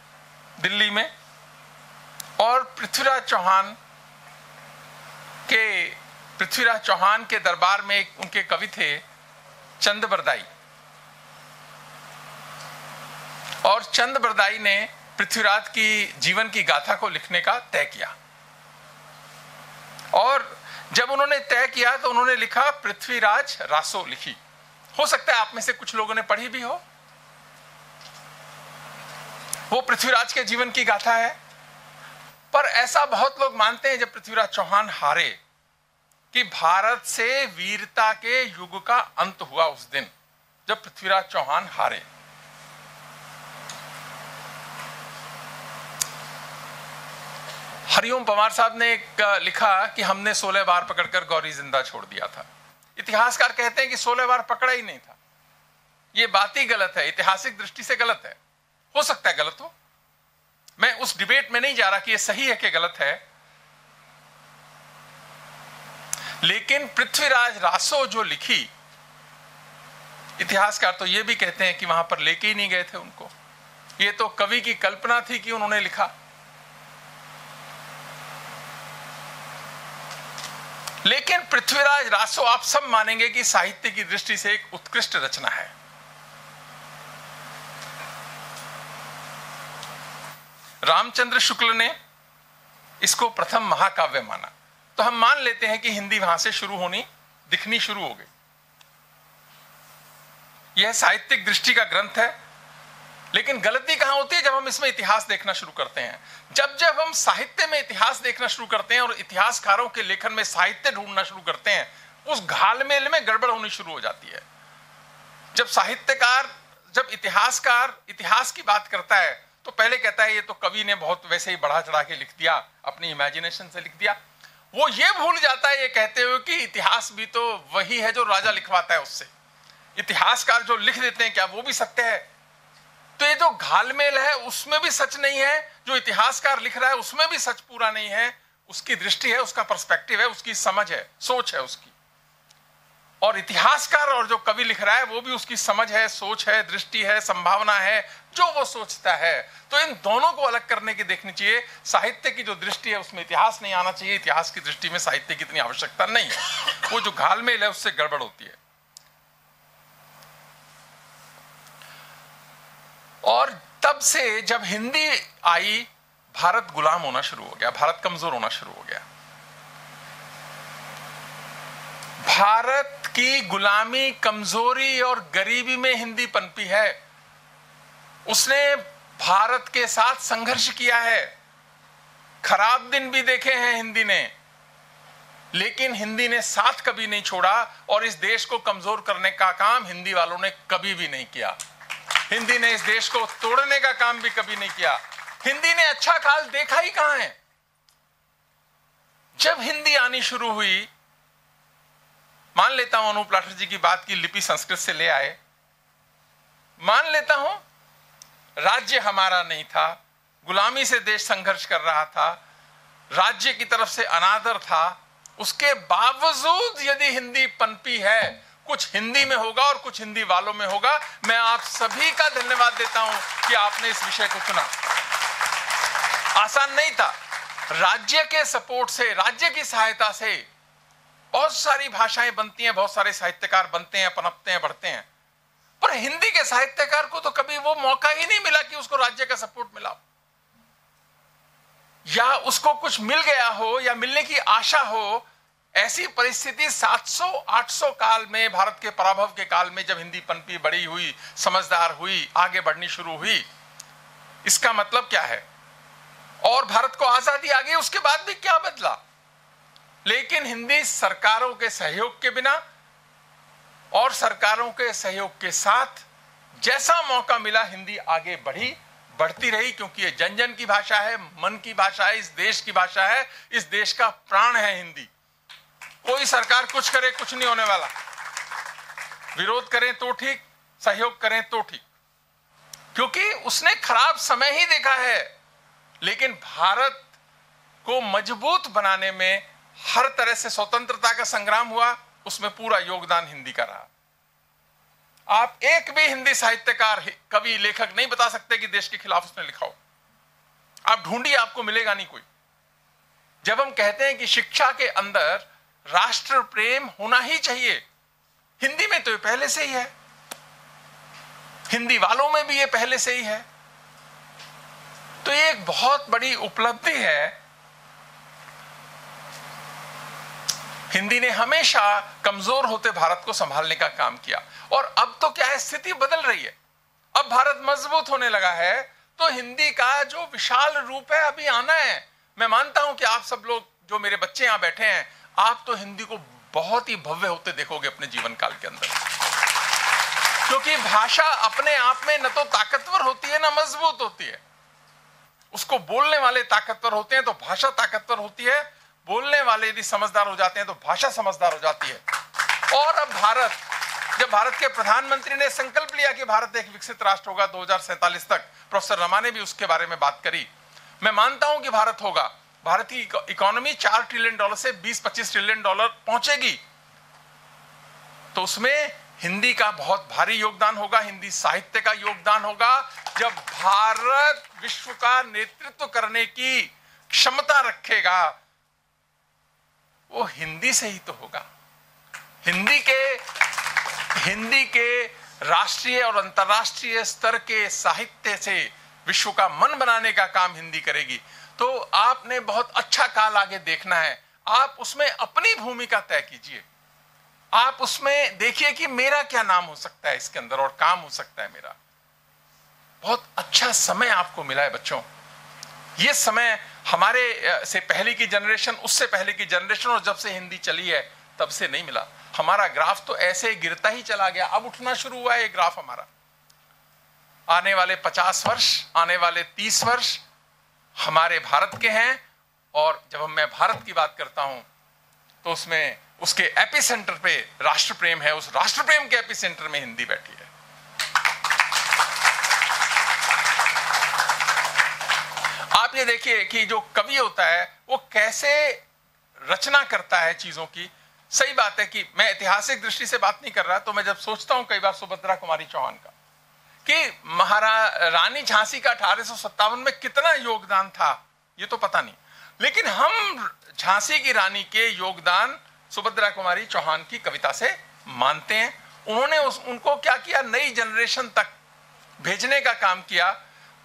दिल्ली में, और पृथ्वीराज चौहान के दरबार में एक उनके कवि थे चंद-बरदाई, और चंद-बरदाई ने पृथ्वीराज की जीवन की गाथा को लिखने का तय किया। और जब उन्होंने तय किया तो उन्होंने लिखा पृथ्वीराज रासो लिखी। हो सकता है आप में से कुछ लोगों ने पढ़ी भी हो। वो पृथ्वीराज के जीवन की गाथा है। पर ऐसा बहुत लोग मानते हैं जब पृथ्वीराज चौहान हारे कि भारत से वीरता के युग का अंत हुआ उस दिन जब पृथ्वीराज चौहान हारे। हरिओम पवार साहब ने एक लिखा कि हमने 16 बार पकड़कर गौरी जिंदा छोड़ दिया था। इतिहासकार कहते हैं कि 16 बार पकड़ा ही नहीं था। यह बात ही गलत है, ऐतिहासिक दृष्टि से गलत है। हो सकता है गलत हो, मैं उस डिबेट में नहीं जा रहा कि यह सही है कि गलत है, लेकिन पृथ्वीराज रासो जो लिखी, इतिहासकार तो यह भी कहते हैं कि वहां पर लेके ही नहीं गए थे उनको। यह तो कवि की कल्पना थी कि उन्होंने लिखा। लेकिन पृथ्वीराज रासो आप सब मानेंगे कि साहित्य की दृष्टि से एक उत्कृष्ट रचना है। रामचंद्र शुक्ल ने इसको प्रथम महाकाव्य माना, तो हम मान लेते हैं कि हिंदी वहां से शुरू होनी, दिखनी शुरू हो गई। यह साहित्यिक दृष्टि का ग्रंथ है। लेकिन गलती कहां होती है? जब हम इसमें इतिहास देखना शुरू करते हैं। जब हम साहित्य में इतिहास देखना शुरू करते हैं और इतिहासकारों के लेखन में साहित्य ढूंढना शुरू करते हैं, उस घालमेल में गड़बड़ होनी शुरू हो जाती है। जब इतिहासकार इतिहास की बात करता है तो पहले कहता है ये तो कवि ने बहुत वैसे ही बढ़ा चढ़ा के लिख दिया, अपनी इमेजिनेशन से लिख दिया। वो ये भूल जाता है ये कहते हुए कि इतिहास भी तो वही है जो राजा लिखवाता है उससे। इतिहासकार जो लिख देते हैं क्या वो भी सत्य है? तो ये जो घालमेल है उसमें भी सच नहीं है, जो इतिहासकार लिख रहा है उसमें भी सच पूरा नहीं है। उसकी दृष्टि है, उसका पर्सपेक्टिव है, उसकी समझ है, सोच है उसकी। और इतिहासकार और जो कवि लिख रहा है वो भी उसकी समझ है, सोच है, दृष्टि है, संभावना है, जो वो सोचता है। तो इन दोनों को अलग करने की देखनी चाहिए। साहित्य की जो दृष्टि है उसमें इतिहास नहीं आना चाहिए, इतिहास की दृष्टि में साहित्य की इतनी आवश्यकता नहीं है। वो जो घालमेल है उससे गड़बड़ होती है। और तब से जब हिंदी आई, भारत गुलाम होना शुरू हो गया, भारत कमजोर होना शुरू हो गया। भारत की गुलामी, कमजोरी और गरीबी में हिंदी पनपी है। उसने भारत के साथ संघर्ष किया है। खराब दिन भी देखे हैं हिंदी ने, लेकिन हिंदी ने साथ कभी नहीं छोड़ा। और इस देश को कमजोर करने का काम हिंदी वालों ने कभी भी नहीं किया। हिंदी ने इस देश को तोड़ने का काम भी कभी नहीं किया। हिंदी ने अच्छा काल देखा ही कहां है? जब हिंदी आनी शुरू हुई, मान लेता हूं अनूप लाठर जी की बात की लिपि संस्कृत से ले आए, मान लेता हूं राज्य हमारा नहीं था, गुलामी से देश संघर्ष कर रहा था, राज्य की तरफ से अनादर था, उसके बावजूद यदि हिंदी पनपी है, कुछ हिंदी में होगा और कुछ हिंदी वालों में होगा। मैं आप सभी का धन्यवाद देता हूं कि आपने इस विषय को चुना। आसान नहीं था। राज्य के सपोर्ट से, राज्य की सहायता से बहुत सारी भाषाएं बनती हैं, बहुत सारे साहित्यकार बनते हैं, पनपते हैं, बढ़ते हैं। पर हिंदी के साहित्यकार को तो कभी वो मौका ही नहीं मिला कि उसको राज्य का सपोर्ट मिला, या उसको कुछ मिल गया हो या मिलने की आशा हो। ऐसी परिस्थिति 700-800 काल में, भारत के पराभव के काल में, जब हिंदी पनपी, बड़ी हुई, समझदार हुई, आगे बढ़नी शुरू हुई। इसका मतलब क्या है? और भारत को आजादी आ गई, उसके बाद भी क्या बदला? लेकिन हिंदी सरकारों के सहयोग के बिना और सरकारों के सहयोग के साथ जैसा मौका मिला हिंदी आगे बढ़ी, बढ़ती रही, क्योंकि ये जन जन की भाषा है, मन की भाषा है, इस देश की भाषा है, इस देश का प्राण है हिंदी। कोई सरकार कुछ करे, कुछ नहीं होने वाला। विरोध करें तो ठीक, सहयोग करें तो ठीक, क्योंकि उसने खराब समय ही देखा है, लेकिन भारत को मजबूत बनाने में हर तरह से स्वतंत्रता का संग्राम हुआ, उसमें पूरा योगदान हिंदी का रहा। आप एक भी हिंदी साहित्यकार, कवि, लेखक नहीं बता सकते कि देश के खिलाफ उसने लिखा हो। आप ढूंढिए, आपको मिलेगा नहीं कोई। जब हम कहते हैं कि शिक्षा के अंदर राष्ट्र प्रेम होना ही चाहिए, हिंदी में तो ये पहले से ही है, हिंदी वालों में भी ये पहले से ही है। तो ये एक बहुत बड़ी उपलब्धि है। हिंदी ने हमेशा कमजोर होते भारत को संभालने का काम किया, और अब तो क्या है, स्थिति बदल रही है। अब भारत मजबूत होने लगा है, तो हिंदी का जो विशाल रूप है अभी आना है। मैं मानता हूं कि आप सब लोग, जो मेरे बच्चे यहां बैठे हैं, आप तो हिंदी को बहुत ही भव्य होते देखोगे अपने जीवन काल के अंदर, क्योंकि भाषा अपने आप में न तो ताकतवर होती है ना मजबूत होती है। उसको बोलने वाले ताकतवर होते हैं तो भाषा ताकतवर होती है, बोलने वाले यदि समझदार हो जाते हैं तो भाषा समझदार हो जाती है। और अब भारत, जब भारत के प्रधानमंत्री ने संकल्प लिया कि भारत एक विकसित राष्ट्र होगा 2047 तक, प्रोफेसर रमा ने भी उसके बारे में बात करी। मैं मानता हूं कि भारत होगा, भारत की इकोनॉमी $4 ट्रिलियन से $20-25 ट्रिलियन पहुंचेगी, तो उसमें हिंदी का बहुत भारी योगदान होगा, हिंदी साहित्य का योगदान होगा। जब भारत विश्व का नेतृत्व करने की क्षमता रखेगा, वो हिंदी से ही तो होगा। हिंदी के राष्ट्रीय और अंतर्राष्ट्रीय स्तर के साहित्य से विश्व का मन बनाने का काम हिंदी करेगी। तो आपने बहुत अच्छा काल आगे देखना है, आप उसमें अपनी भूमिका तय कीजिए। आप उसमें देखिए कि मेरा क्या नाम हो सकता है इसके अंदर और काम हो सकता है मेरा। बहुत अच्छा समय आपको मिला है बच्चों। ये समय हमारे से पहले की जनरेशन, उससे पहले की जनरेशन और जब से हिंदी चली है तब से नहीं मिला। हमारा ग्राफ तो ऐसे गिरता ही चला गया, अब उठना शुरू हुआ है ये ग्राफ हमारा। आने वाले 50 वर्ष, आने वाले 30 वर्ष हमारे भारत के हैं, और जब मैं भारत की बात करता हूं तो उसमें उसके एपिसेंटर पे राष्ट्र प्रेम है, उस राष्ट्र प्रेम के एपिसेंटर में हिंदी बैठी है। आप ये देखिए कि जो कवि होता है वो कैसे रचना करता है चीजों की। सही बात है कि मैं ऐतिहासिक दृष्टि से बात नहीं कर रहा, तो मैं जब सोचता हूं कई बार सुभद्रा कुमारी चौहान का, कि महारानी झांसी का 1857 में कितना योगदान था ये तो पता नहीं, लेकिन हम झांसी की रानी के योगदान सुभद्रा कुमारी चौहान की कविता से मानते हैं। उन्होंने उनको क्या किया, नई जनरेशन तक भेजने का काम किया।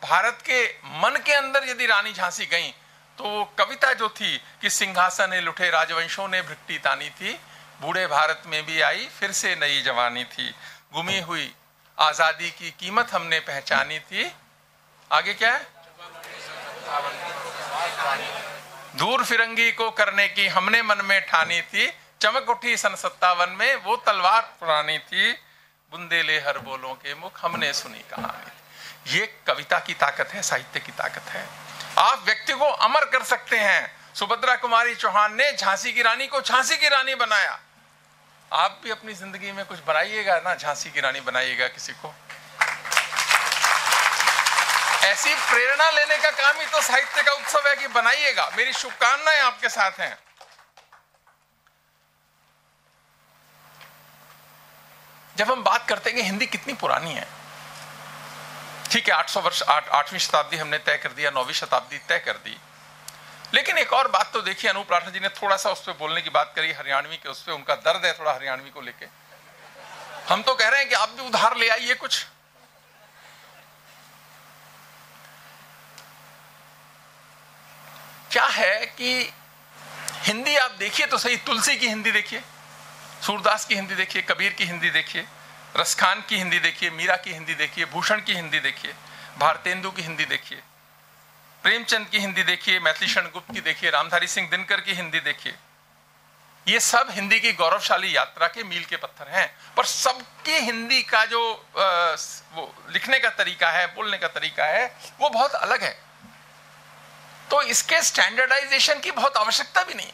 भारत के मन के अंदर यदि रानी झांसी गई तो वो कविता जो थी कि सिंहासन लुठे राजवंशों ने भ्रिक्टी तानी थी, बूढ़े भारत में भी आई फिर से नई जवानी थी, गुमी हुई आजादी की कीमत हमने पहचानी थी। आगे क्या है, दूर फिरंगी को करने की हमने मन में ठानी थी, चमक उठी सन 57 में वो तलवार पुरानी थी, बुंदेले हर बोलों के मुख हमने सुनी कहानी। ये कविता की ताकत है, साहित्य की ताकत है। आप व्यक्ति को अमर कर सकते हैं। सुभद्रा कुमारी चौहान ने झांसी की रानी को झांसी की रानी बनाया। आप भी अपनी जिंदगी में कुछ बनाइएगा ना, झांसी की रानी बनाइएगा किसी को। ऐसी प्रेरणा लेने का काम ही तो साहित्य का उत्सव है कि बनाइएगा। मेरी शुभकामनाएं आपके साथ हैं। जब हम बात करते हैं कि हिंदी कितनी पुरानी है, ठीक है 800 वर्ष, 8वीं शताब्दी हमने तय कर दिया, 9वीं शताब्दी तय कर दी, लेकिन एक और बात तो देखिए, अनूप राठौर जी ने थोड़ा सा उस पर बोलने की बात करी, हरियाणवी के उस पर उनका दर्द है थोड़ा हरियाणवी को लेके। हम तो कह रहे हैं कि आप भी उधार ले आइए कुछ। क्या है कि हिंदी आप देखिए तो सही, तुलसी की हिंदी देखिए, सूरदास की हिंदी देखिए, कबीर की हिंदी देखिए, रसखान की हिंदी देखिए, मीरा की हिंदी देखिए, भूषण की हिंदी देखिए, भारतेंदु की हिंदी देखिए, प्रेमचंद की हिंदी देखिए, मैथिली शरण गुप्त की देखिए, रामधारी सिंह दिनकर की हिंदी देखिए। ये सब हिंदी की गौरवशाली यात्रा के मील के पत्थर हैं, पर सबकी हिंदी का जो वो लिखने का तरीका है, बोलने का तरीका है, वो बहुत अलग है। तो इसके स्टैंडर्डाइजेशन की बहुत आवश्यकता भी नहीं।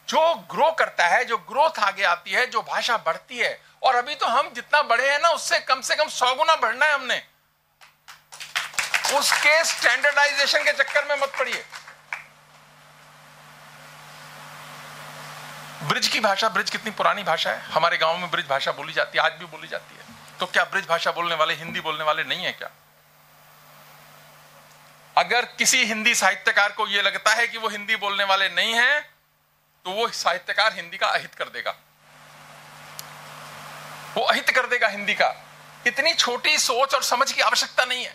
जो ग्रो करता है, जो ग्रोथ आगे आती है, जो भाषा बढ़ती है, और अभी तो हम जितना बढ़े हैं ना, उससे कम से कम 100 गुना बढ़ना है हमने। उसके स्टैंडर्डाइजेशन के चक्कर में मत पड़िए। ब्रिज की भाषा, ब्रिज कितनी पुरानी भाषा है, हमारे गांव में ब्रिज भाषा बोली जाती है, आज भी बोली जाती है। तो क्या ब्रिज भाषा बोलने वाले हिंदी बोलने वाले नहीं है क्या? अगर किसी हिंदी साहित्यकार को यह लगता है कि वो हिंदी बोलने वाले नहीं हैं, तो वो साहित्यकार हिंदी का अहित कर देगा, वो अहित कर देगा हिंदी का। इतनी छोटी सोच और समझ की आवश्यकता नहीं है,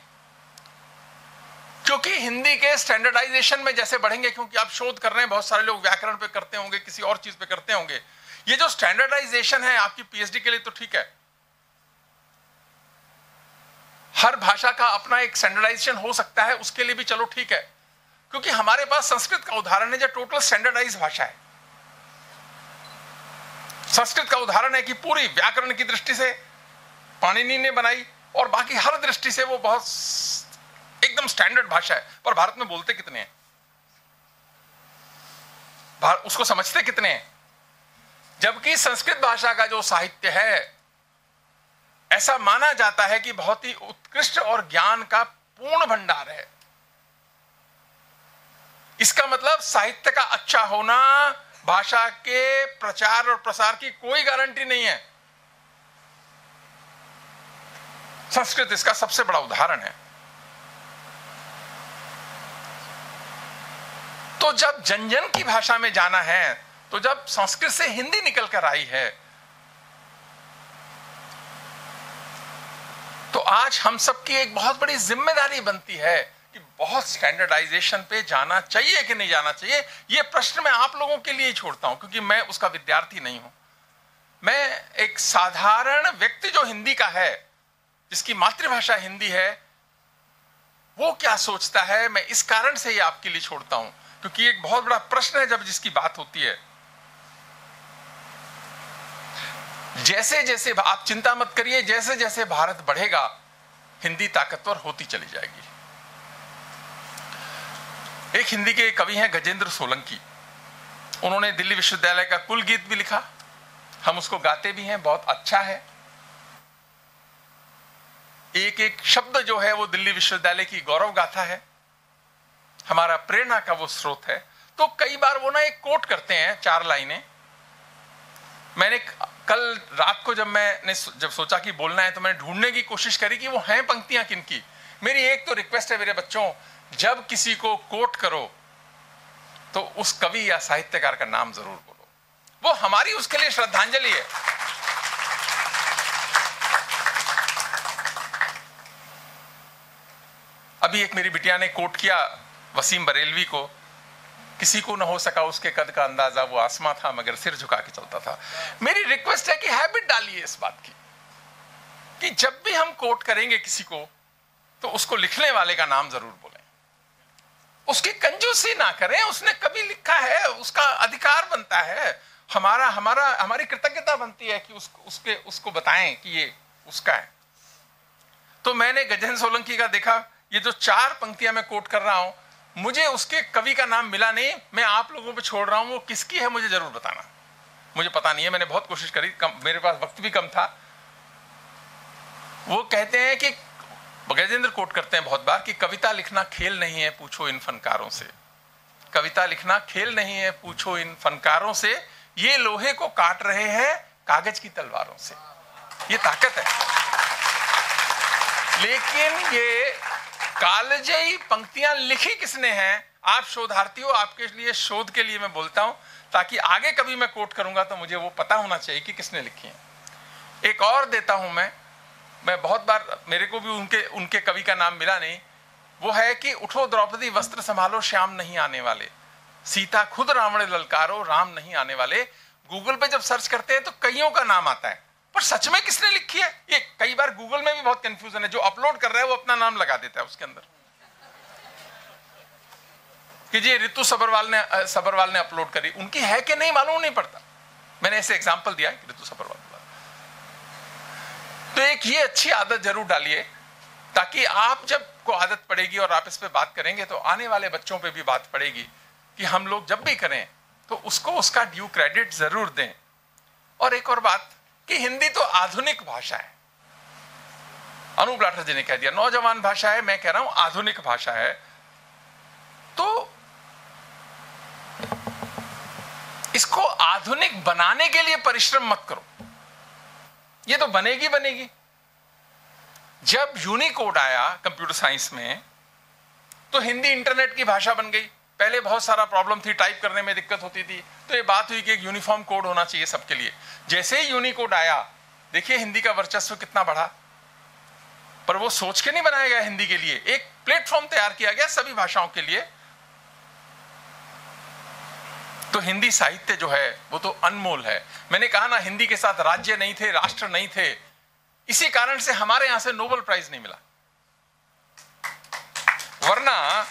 क्योंकि हिंदी के स्टैंडर्डाइजेशन में जैसे बढ़ेंगे, क्योंकि आप शोध कर रहे हैं, बहुत सारे लोग व्याकरण पे करते होंगे, किसी और चीज पे करते होंगे, ये जो स्टैंडर्डाइजेशन है आपकी पीएचडी के लिए तो ठीक है, हर भाषा का अपना एक स्टैंडर्डाइजेशन हो सकता है, उसके लिए भी चलो ठीक है। क्योंकि हमारे पास संस्कृत का उदाहरण है जो टोटल स्टैंडर्डाइज भाषा है। संस्कृत का उदाहरण है कि पूरी व्याकरण की दृष्टि से पाणिनि ने बनाई, और बाकी हर दृष्टि से वो बहुत एकदम स्टैंडर्ड भाषा है। पर भारत में बोलते कितने हैं, उसको समझते कितने हैं? जबकि संस्कृत भाषा का जो साहित्य है, ऐसा माना जाता है कि बहुत ही उत्कृष्ट और ज्ञान का पूर्ण भंडार है। इसका मतलब साहित्य का अच्छा होना भाषा के प्रचार और प्रसार की कोई गारंटी नहीं है। संस्कृत इसका सबसे बड़ा उदाहरण है। तो जब जन जन की भाषा में जाना है, तो जब संस्कृत से हिंदी निकल कर आई है, तो आज हम सबकी एक बहुत बड़ी जिम्मेदारी बनती है कि बहुत स्टैंडर्डाइजेशन पे जाना चाहिए कि नहीं जाना चाहिए। ये प्रश्न मैं आप लोगों के लिए ही छोड़ता हूं, क्योंकि मैं उसका विद्यार्थी नहीं हूं। मैं एक साधारण व्यक्ति जो हिंदी का है, जिसकी मातृभाषा हिंदी है, वो क्या सोचता है, मैं इस कारण से ये आपके लिए छोड़ता हूं, क्योंकि एक बहुत बड़ा प्रश्न है जब जिसकी बात होती है। जैसे जैसे आप चिंता मत करिए, जैसे जैसे भारत बढ़ेगा, हिंदी ताकतवर होती चली जाएगी। एक हिंदी के कवि हैं गजेंद्र सोलंकी, उन्होंने दिल्ली विश्वविद्यालय का कुल गीत भी लिखा, हम उसको गाते भी हैं, बहुत अच्छा है। एक एक शब्द जो है वो दिल्ली विश्वविद्यालय की गौरव गाथा है, हमारा प्रेरणा का वो स्रोत है। तो कई बार वो ना एक कोट करते हैं, 4 लाइनें। मैंने कल रात को जब सोचा कि बोलना है, तो मैंने ढूंढने की कोशिश करी कि वो हैं पंक्तियां किनकी। मेरी एक तो रिक्वेस्ट है मेरे बच्चों, जब किसी को कोट करो तो उस कवि या साहित्यकार का नाम जरूर बोलो, वो हमारी उसके लिए श्रद्धांजलि है। अभी एक मेरी बिटिया ने कोट किया वसीम बरेलवी को, किसी को न हो सका उसके कद का अंदाजा, वो आसमां था मगर सिर झुका के चलता था। मेरी रिक्वेस्ट है कि हैबिट डालिए इस बात की कि जब भी हम कोट करेंगे किसी को, तो उसको लिखने वाले का नाम जरूर बोलें, उसकी कंजूसी ना करें। उसने कभी लिखा है, उसका अधिकार बनता है, हमारी कृतज्ञता बनती है कि उसको बताएं कि ये उसका है। तो मैंने गजेंद्र सोलंकी का देखा, ये जो 4 पंक्तियां मैं कोट कर रहा हूं, मुझे उसके कवि का नाम मिला नहीं। मैं आप लोगों पे छोड़ रहा हूं, वो किसकी है मुझे जरूर बताना। मुझे पता नहीं है, मैंने बहुत कोशिश करी, मेरे पास वक्त भी कम था। वो कहते हैं कि गजेंद्र कोट करते हैं बहुत बार कि कविता लिखना खेल नहीं है, पूछो इन फनकारों से। कविता लिखना खेल नहीं है, पूछो इन फनकारों से, ये लोहे को काट रहे हैं कागज की तलवारों से। ये ताकत है। लेकिन ये कालजयी पंक्तियां लिखी किसने हैं? आप शोधार्थी हो, आपके लिए शोध के लिए मैं बोलता हूं, ताकि आगे कभी मैं कोट करूंगा तो मुझे वो पता होना चाहिए कि किसने लिखी है। एक और देता हूं मैं बहुत बार, मेरे को भी उनके कवि का नाम मिला नहीं। वो है कि उठो द्रौपदी वस्त्र संभालो, श्याम नहीं आने वाले, सीता खुद रावण ललकारो, राम नहीं आने वाले। गूगल पे जब सर्च करते हैं तो कईयों का नाम आता है, पर सच में किसने लिखी है? ये कई बार गूगल में भी बहुत कंफ्यूजन है। जो अपलोड कर रहा है वो अपना नाम लगा देता है उसके अंदर। कि जी ऋतु सबरवाल ने अपलोड करी, उनकी है कि नहीं मालूम नहीं पड़ता। मैंने ऐसे एग्जांपल दिया कि ऋतु सबरवाल। तो एक ये अच्छी आदत जरूर डालिए, ताकि आप जब को आदत पड़ेगी और आप इस पे बात करेंगे तो आने वाले बच्चों पे भी बात पड़ेगी कि हम लोग जब भी करें तो उसको उसका ड्यू क्रेडिट जरूर दें। और एक और बात कि हिंदी तो आधुनिक भाषा है, अनूप लाठर जी ने कह दिया नौजवान भाषा है, मैं कह रहा हूं आधुनिक भाषा है। तो इसको आधुनिक बनाने के लिए परिश्रम मत करो, ये तो बनेगी बनेगी। जब यूनिकोड आया कंप्यूटर साइंस में तो हिंदी इंटरनेट की भाषा बन गई। पहले बहुत सारा प्रॉब्लम थी, टाइप करने में दिक्कत होती थी, तो ये बात हुई कि एक यूनिफॉर्म कोड होना चाहिए सबके लिए। जैसे ही यूनिकोड आया, देखिए हिंदी का वर्चस्व कितना बढ़ा। पर वो सोच के नहीं बनाया गया हिंदी के लिए, एक प्लेटफॉर्म तैयार किया गया सभी भाषाओं के लिए। तो हिंदी साहित्य जो है वो तो अनमोल है। मैंने कहा ना, हिंदी के साथ राज्य नहीं थे, राष्ट्र नहीं थे, इसी कारण से हमारे यहां से नोबेल प्राइज नहीं मिला। वरना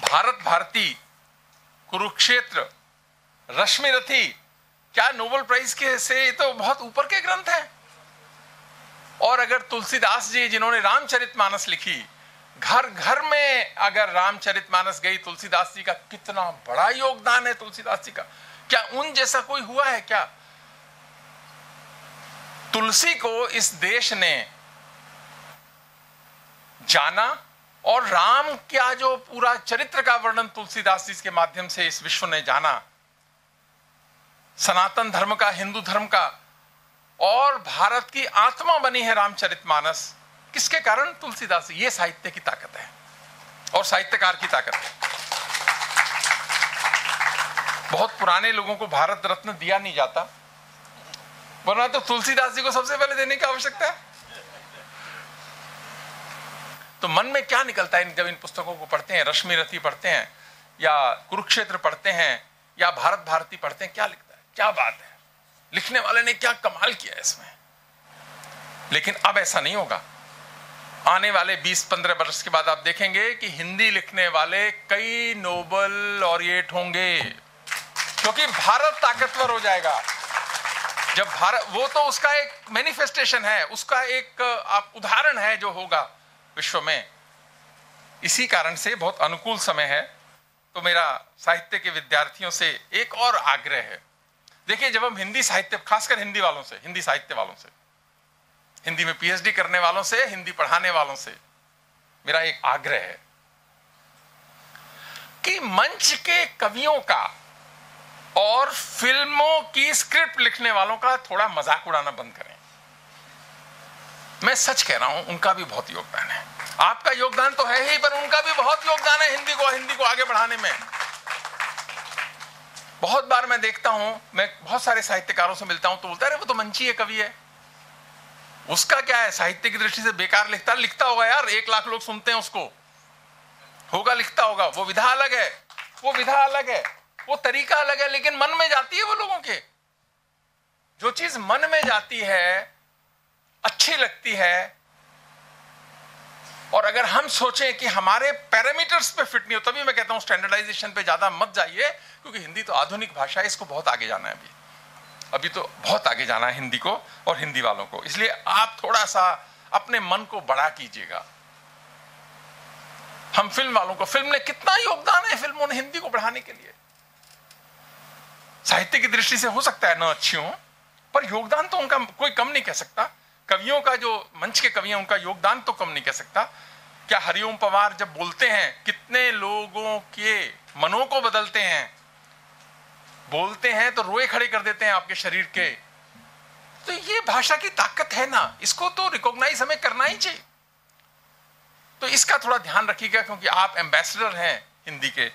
भारत भारती, कुरुक्षेत्र, रश्मिरथी, क्या नोबेल प्राइज के से तो बहुत ऊपर के ग्रंथ हैं। और अगर तुलसीदास जी जिन्होंने रामचरितमानस लिखी, घर घर में अगर रामचरितमानस गई, तुलसीदास जी का कितना बड़ा योगदान है तुलसीदास जी का। क्या उन जैसा कोई हुआ है क्या? तुलसी को इस देश ने जाना और राम का जो पूरा चरित्र का वर्णन तुलसीदास जी के माध्यम से इस विश्व ने जाना, सनातन धर्म का, हिंदू धर्म का, और भारत की आत्मा बनी है रामचरितमानस। किसके कारण? तुलसीदास। ये साहित्य की ताकत है और साहित्यकार की ताकत है। बहुत पुराने लोगों को भारत रत्न दिया नहीं जाता, वरना तो तुलसीदास जी को सबसे पहले देने की आवश्यकता है। तो मन में क्या निकलता है जब इन पुस्तकों को पढ़ते हैं? रश्मिरथी पढ़ते हैं या कुरुक्षेत्र पढ़ते हैं या भारत भारती पढ़ते हैं, क्या लिखता है? क्या बात है, लिखने वाले ने क्या कमाल किया है इसमें। लेकिन अब ऐसा नहीं होगा। आने वाले 20-15 वर्ष के बाद आप देखेंगे कि हिंदी लिखने वाले कई नोबेल लॉरिएट होंगे, क्योंकि भारत ताकतवर हो जाएगा। जब भारत, वो तो उसका एक मैनिफेस्टेशन है, उसका एक आप उदाहरण है जो होगा विश्व में। इसी कारण से बहुत अनुकूल समय है। तो मेरा साहित्य के विद्यार्थियों से एक और आग्रह है। देखिए, जब हम हिंदी साहित्य, खासकर हिंदी वालों से, हिंदी साहित्य वालों से, हिंदी में पीएचडी करने वालों से, हिंदी पढ़ाने वालों से मेरा एक आग्रह है कि मंच के कवियों का और फिल्मों की स्क्रिप्ट लिखने वालों का थोड़ा मजाक उड़ाना बंद करें। मैं सच कह रहा हूं, उनका भी बहुत योगदान है। आपका योगदान तो है ही, पर उनका भी बहुत योगदान है हिंदी को आगे बढ़ाने में। बहुत बार मैं देखता हूं, मैं बहुत सारे साहित्यकारों से मिलता हूं तो बोलता है, अरे वो तो मंची है, कवि है, उसका क्या है, साहित्य की दृष्टि से बेकार लिखता होगा यार, 1 लाख लोग सुनते हैं उसको, होगा, लिखता होगा। वो विधा अलग है, वो विधा अलग है, वो तरीका अलग है, लेकिन मन में जाती है वो लोगों के। जो चीज मन में जाती है, अच्छी लगती है, और अगर हम सोचें कि हमारे पैरामीटर्स पे फिट नहीं हो, तभी मैं कहता हूं स्टैंडर्डाइजेशन पे ज्यादा मत जाइए, क्योंकि हिंदी तो आधुनिक भाषा है, इसको बहुत आगे जाना है। अभी तो बहुत आगे जाना है हिंदी को और हिंदी वालों को। इसलिए आप थोड़ा सा अपने मन को बड़ा कीजिएगा। हम फिल्म वालों को, फिल्म ने कितना योगदान है, फिल्मों ने हिंदी को बढ़ाने के लिए। साहित्य की दृष्टि से हो सकता है न अच्छी हो, पर योगदान तो उनका कोई कम नहीं कह सकता। कवियों का, जो मंच के कवि हैं, उनका योगदान तो कम नहीं कह सकता। क्या हरिओम पवार जब बोलते हैं, कितने लोगों के मनों को बदलते हैं, बोलते हैं तो रोए खड़े कर देते हैं आपके शरीर के। तो ये भाषा की ताकत है ना, इसको तो रिकॉग्नाइज हमें करना ही चाहिए। तो इसका थोड़ा ध्यान रखिएगा, क्योंकि आप एम्बेसडर हैं हिंदी के।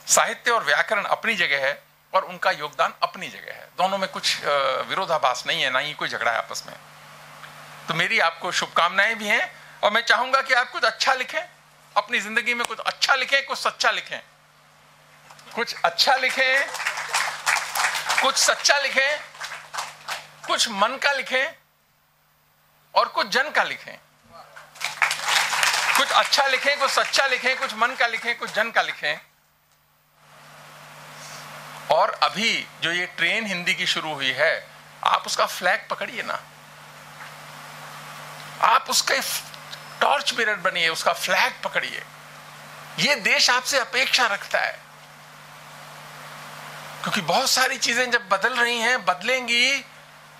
साहित्य और व्याकरण अपनी जगह है और उनका योगदान अपनी जगह है, दोनों में कुछ विरोधाभास नहीं है, ना ही कोई झगड़ा है आपस में। तो मेरी आपको शुभकामनाएं भी हैं, और मैं चाहूंगा कि आप कुछ अच्छा लिखें, अपनी जिंदगी में कुछ अच्छा लिखें, कुछ सच्चा लिखें, कुछ अच्छा लिखें, कुछ सच्चा लिखें, कुछ मन का लिखें और कुछ जन का लिखें। कुछ अच्छा लिखें, कुछ सच्चा लिखें, कुछ मन का लिखें, कुछ जन का लिखें। और अभी जो ये ट्रेन हिंदी की शुरू हुई है, आप उसका फ्लैग पकड़िए ना, आप उसका टॉर्च बिरर बनिए, उसका फ्लैग पकड़िए। ये देश आपसे अपेक्षा रखता है, क्योंकि बहुत सारी चीजें जब बदल रही हैं, बदलेंगी,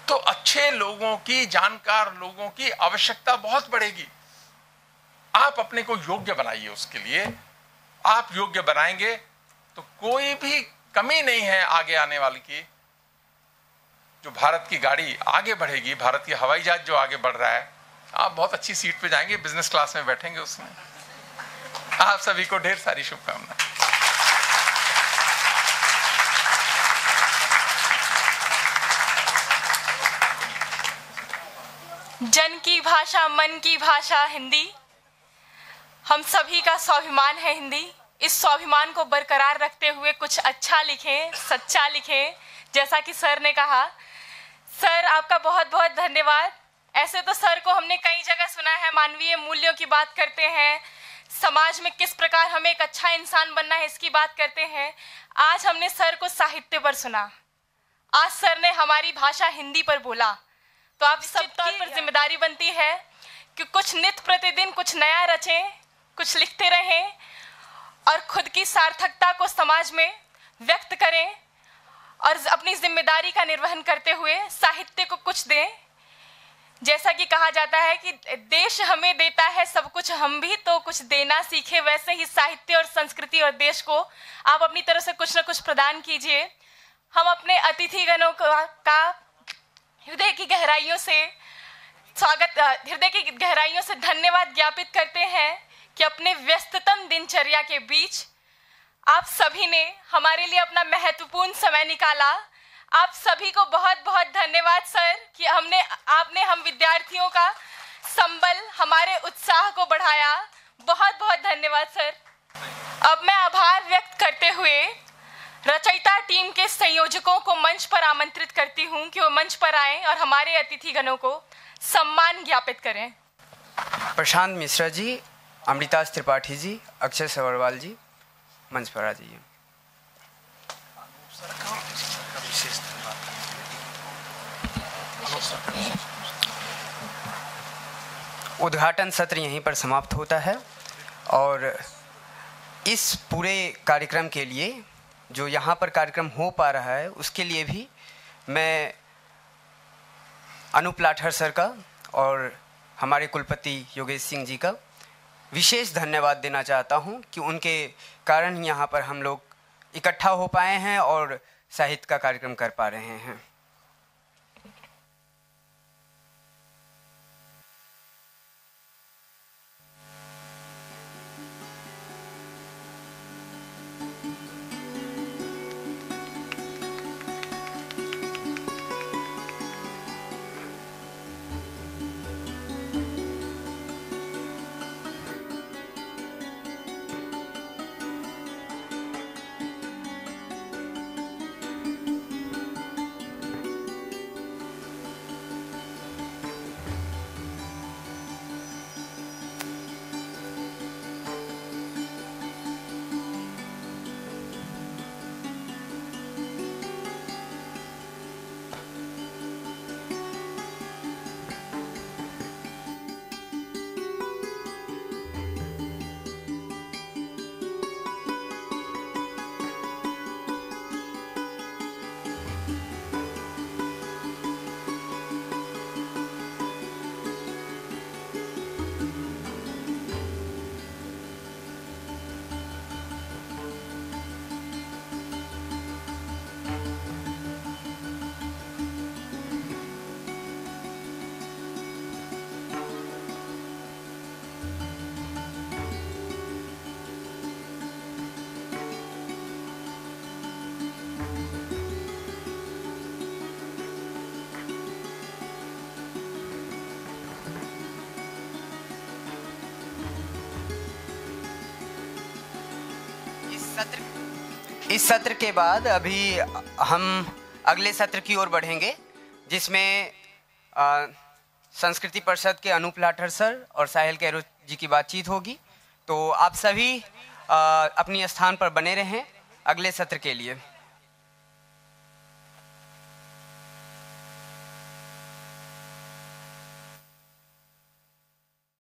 तो अच्छे लोगों की, जानकार लोगों की आवश्यकता बहुत बढ़ेगी। आप अपने को योग्य बनाइए, उसके लिए आप योग्य बनाएंगे तो कोई भी कमी नहीं है आगे आने वाली की। जो भारत की गाड़ी आगे बढ़ेगी, भारत की हवाई जहाज जो आगे बढ़ रहा है, आप बहुत अच्छी सीट पे जाएंगे, बिजनेस क्लास में बैठेंगे उसमें। आप सभी को ढेर सारी शुभकामनाएं। जन की भाषा, मन की भाषा हिंदी, हम सभी का स्वाभिमान है हिंदी। इस स्वाभिमान को बरकरार रखते हुए कुछ अच्छा लिखें, सच्चा लिखें, जैसा कि सर ने कहा। सर आपका बहुत बहुत धन्यवाद। ऐसे तो सर को हमने कई जगह सुना है, मानवीय मूल्यों की बात करते हैं, समाज में किस प्रकार हमें एक अच्छा इंसान बनना है इसकी बात करते हैं। आज हमने सर को साहित्य पर सुना, आज सर ने हमारी भाषा हिंदी पर बोला। तो आप सब तौर पर जिम्मेदारी बनती है कि कुछ नित्य प्रतिदिन कुछ नया रचें, कुछ लिखते रहें और खुद की सार्थकता को समाज में व्यक्त करें और अपनी जिम्मेदारी का निर्वहन करते हुए साहित्य को कुछ दें। जैसा कि कहा जाता है कि देश हमें देता है सब कुछ, हम भी तो कुछ देना सीखे, वैसे ही साहित्य और संस्कृति और देश को आप अपनी तरफ से कुछ न कुछ प्रदान कीजिए। हम अपने अतिथिगणों का हृदय की गहराइयों से स्वागत, हृदय की गहराइयों से धन्यवाद ज्ञापित करते हैं कि अपने व्यस्ततम दिनचर्या के बीच आप सभी ने हमारे लिए अपना महत्वपूर्ण समय निकाला। आप सभी को बहुत बहुत धन्यवाद सर कि आपने हम विद्यार्थियों का संबल, हमारे उत्साह को बढ़ाया। बहुत बहुत धन्यवाद सर। अब मैं आभार व्यक्त करते हुए रचयिता टीम के संयोजकों को मंच पर आमंत्रित करती हूं कि वो मंच पर आएं और हमारे अतिथिगणों को सम्मान ज्ञापित करें। प्रशांत मिश्रा जी, अमृताज त्रिपाठी जी, अक्षय सवरवाल जी, मंच पर आ जाइए। उद्घाटन सत्र यहीं पर समाप्त होता है और इस पूरे कार्यक्रम के लिए, जो यहाँ पर कार्यक्रम हो पा रहा है, उसके लिए भी मैं अनूप लाठर सर का और हमारे कुलपति योगेश सिंह जी का विशेष धन्यवाद देना चाहता हूँ कि उनके कारण यहाँ पर हम लोग इकट्ठा हो पाए हैं और साहित्य का कार्यक्रम कर पा रहे हैं। इस सत्र के बाद अभी हम अगले सत्र की ओर बढ़ेंगे, जिसमें संस्कृति परिषद के अनूप लाठर सर और साहिल जी की बातचीत होगी। तो आप सभी अपनी स्थान पर बने रहें अगले सत्र के लिए।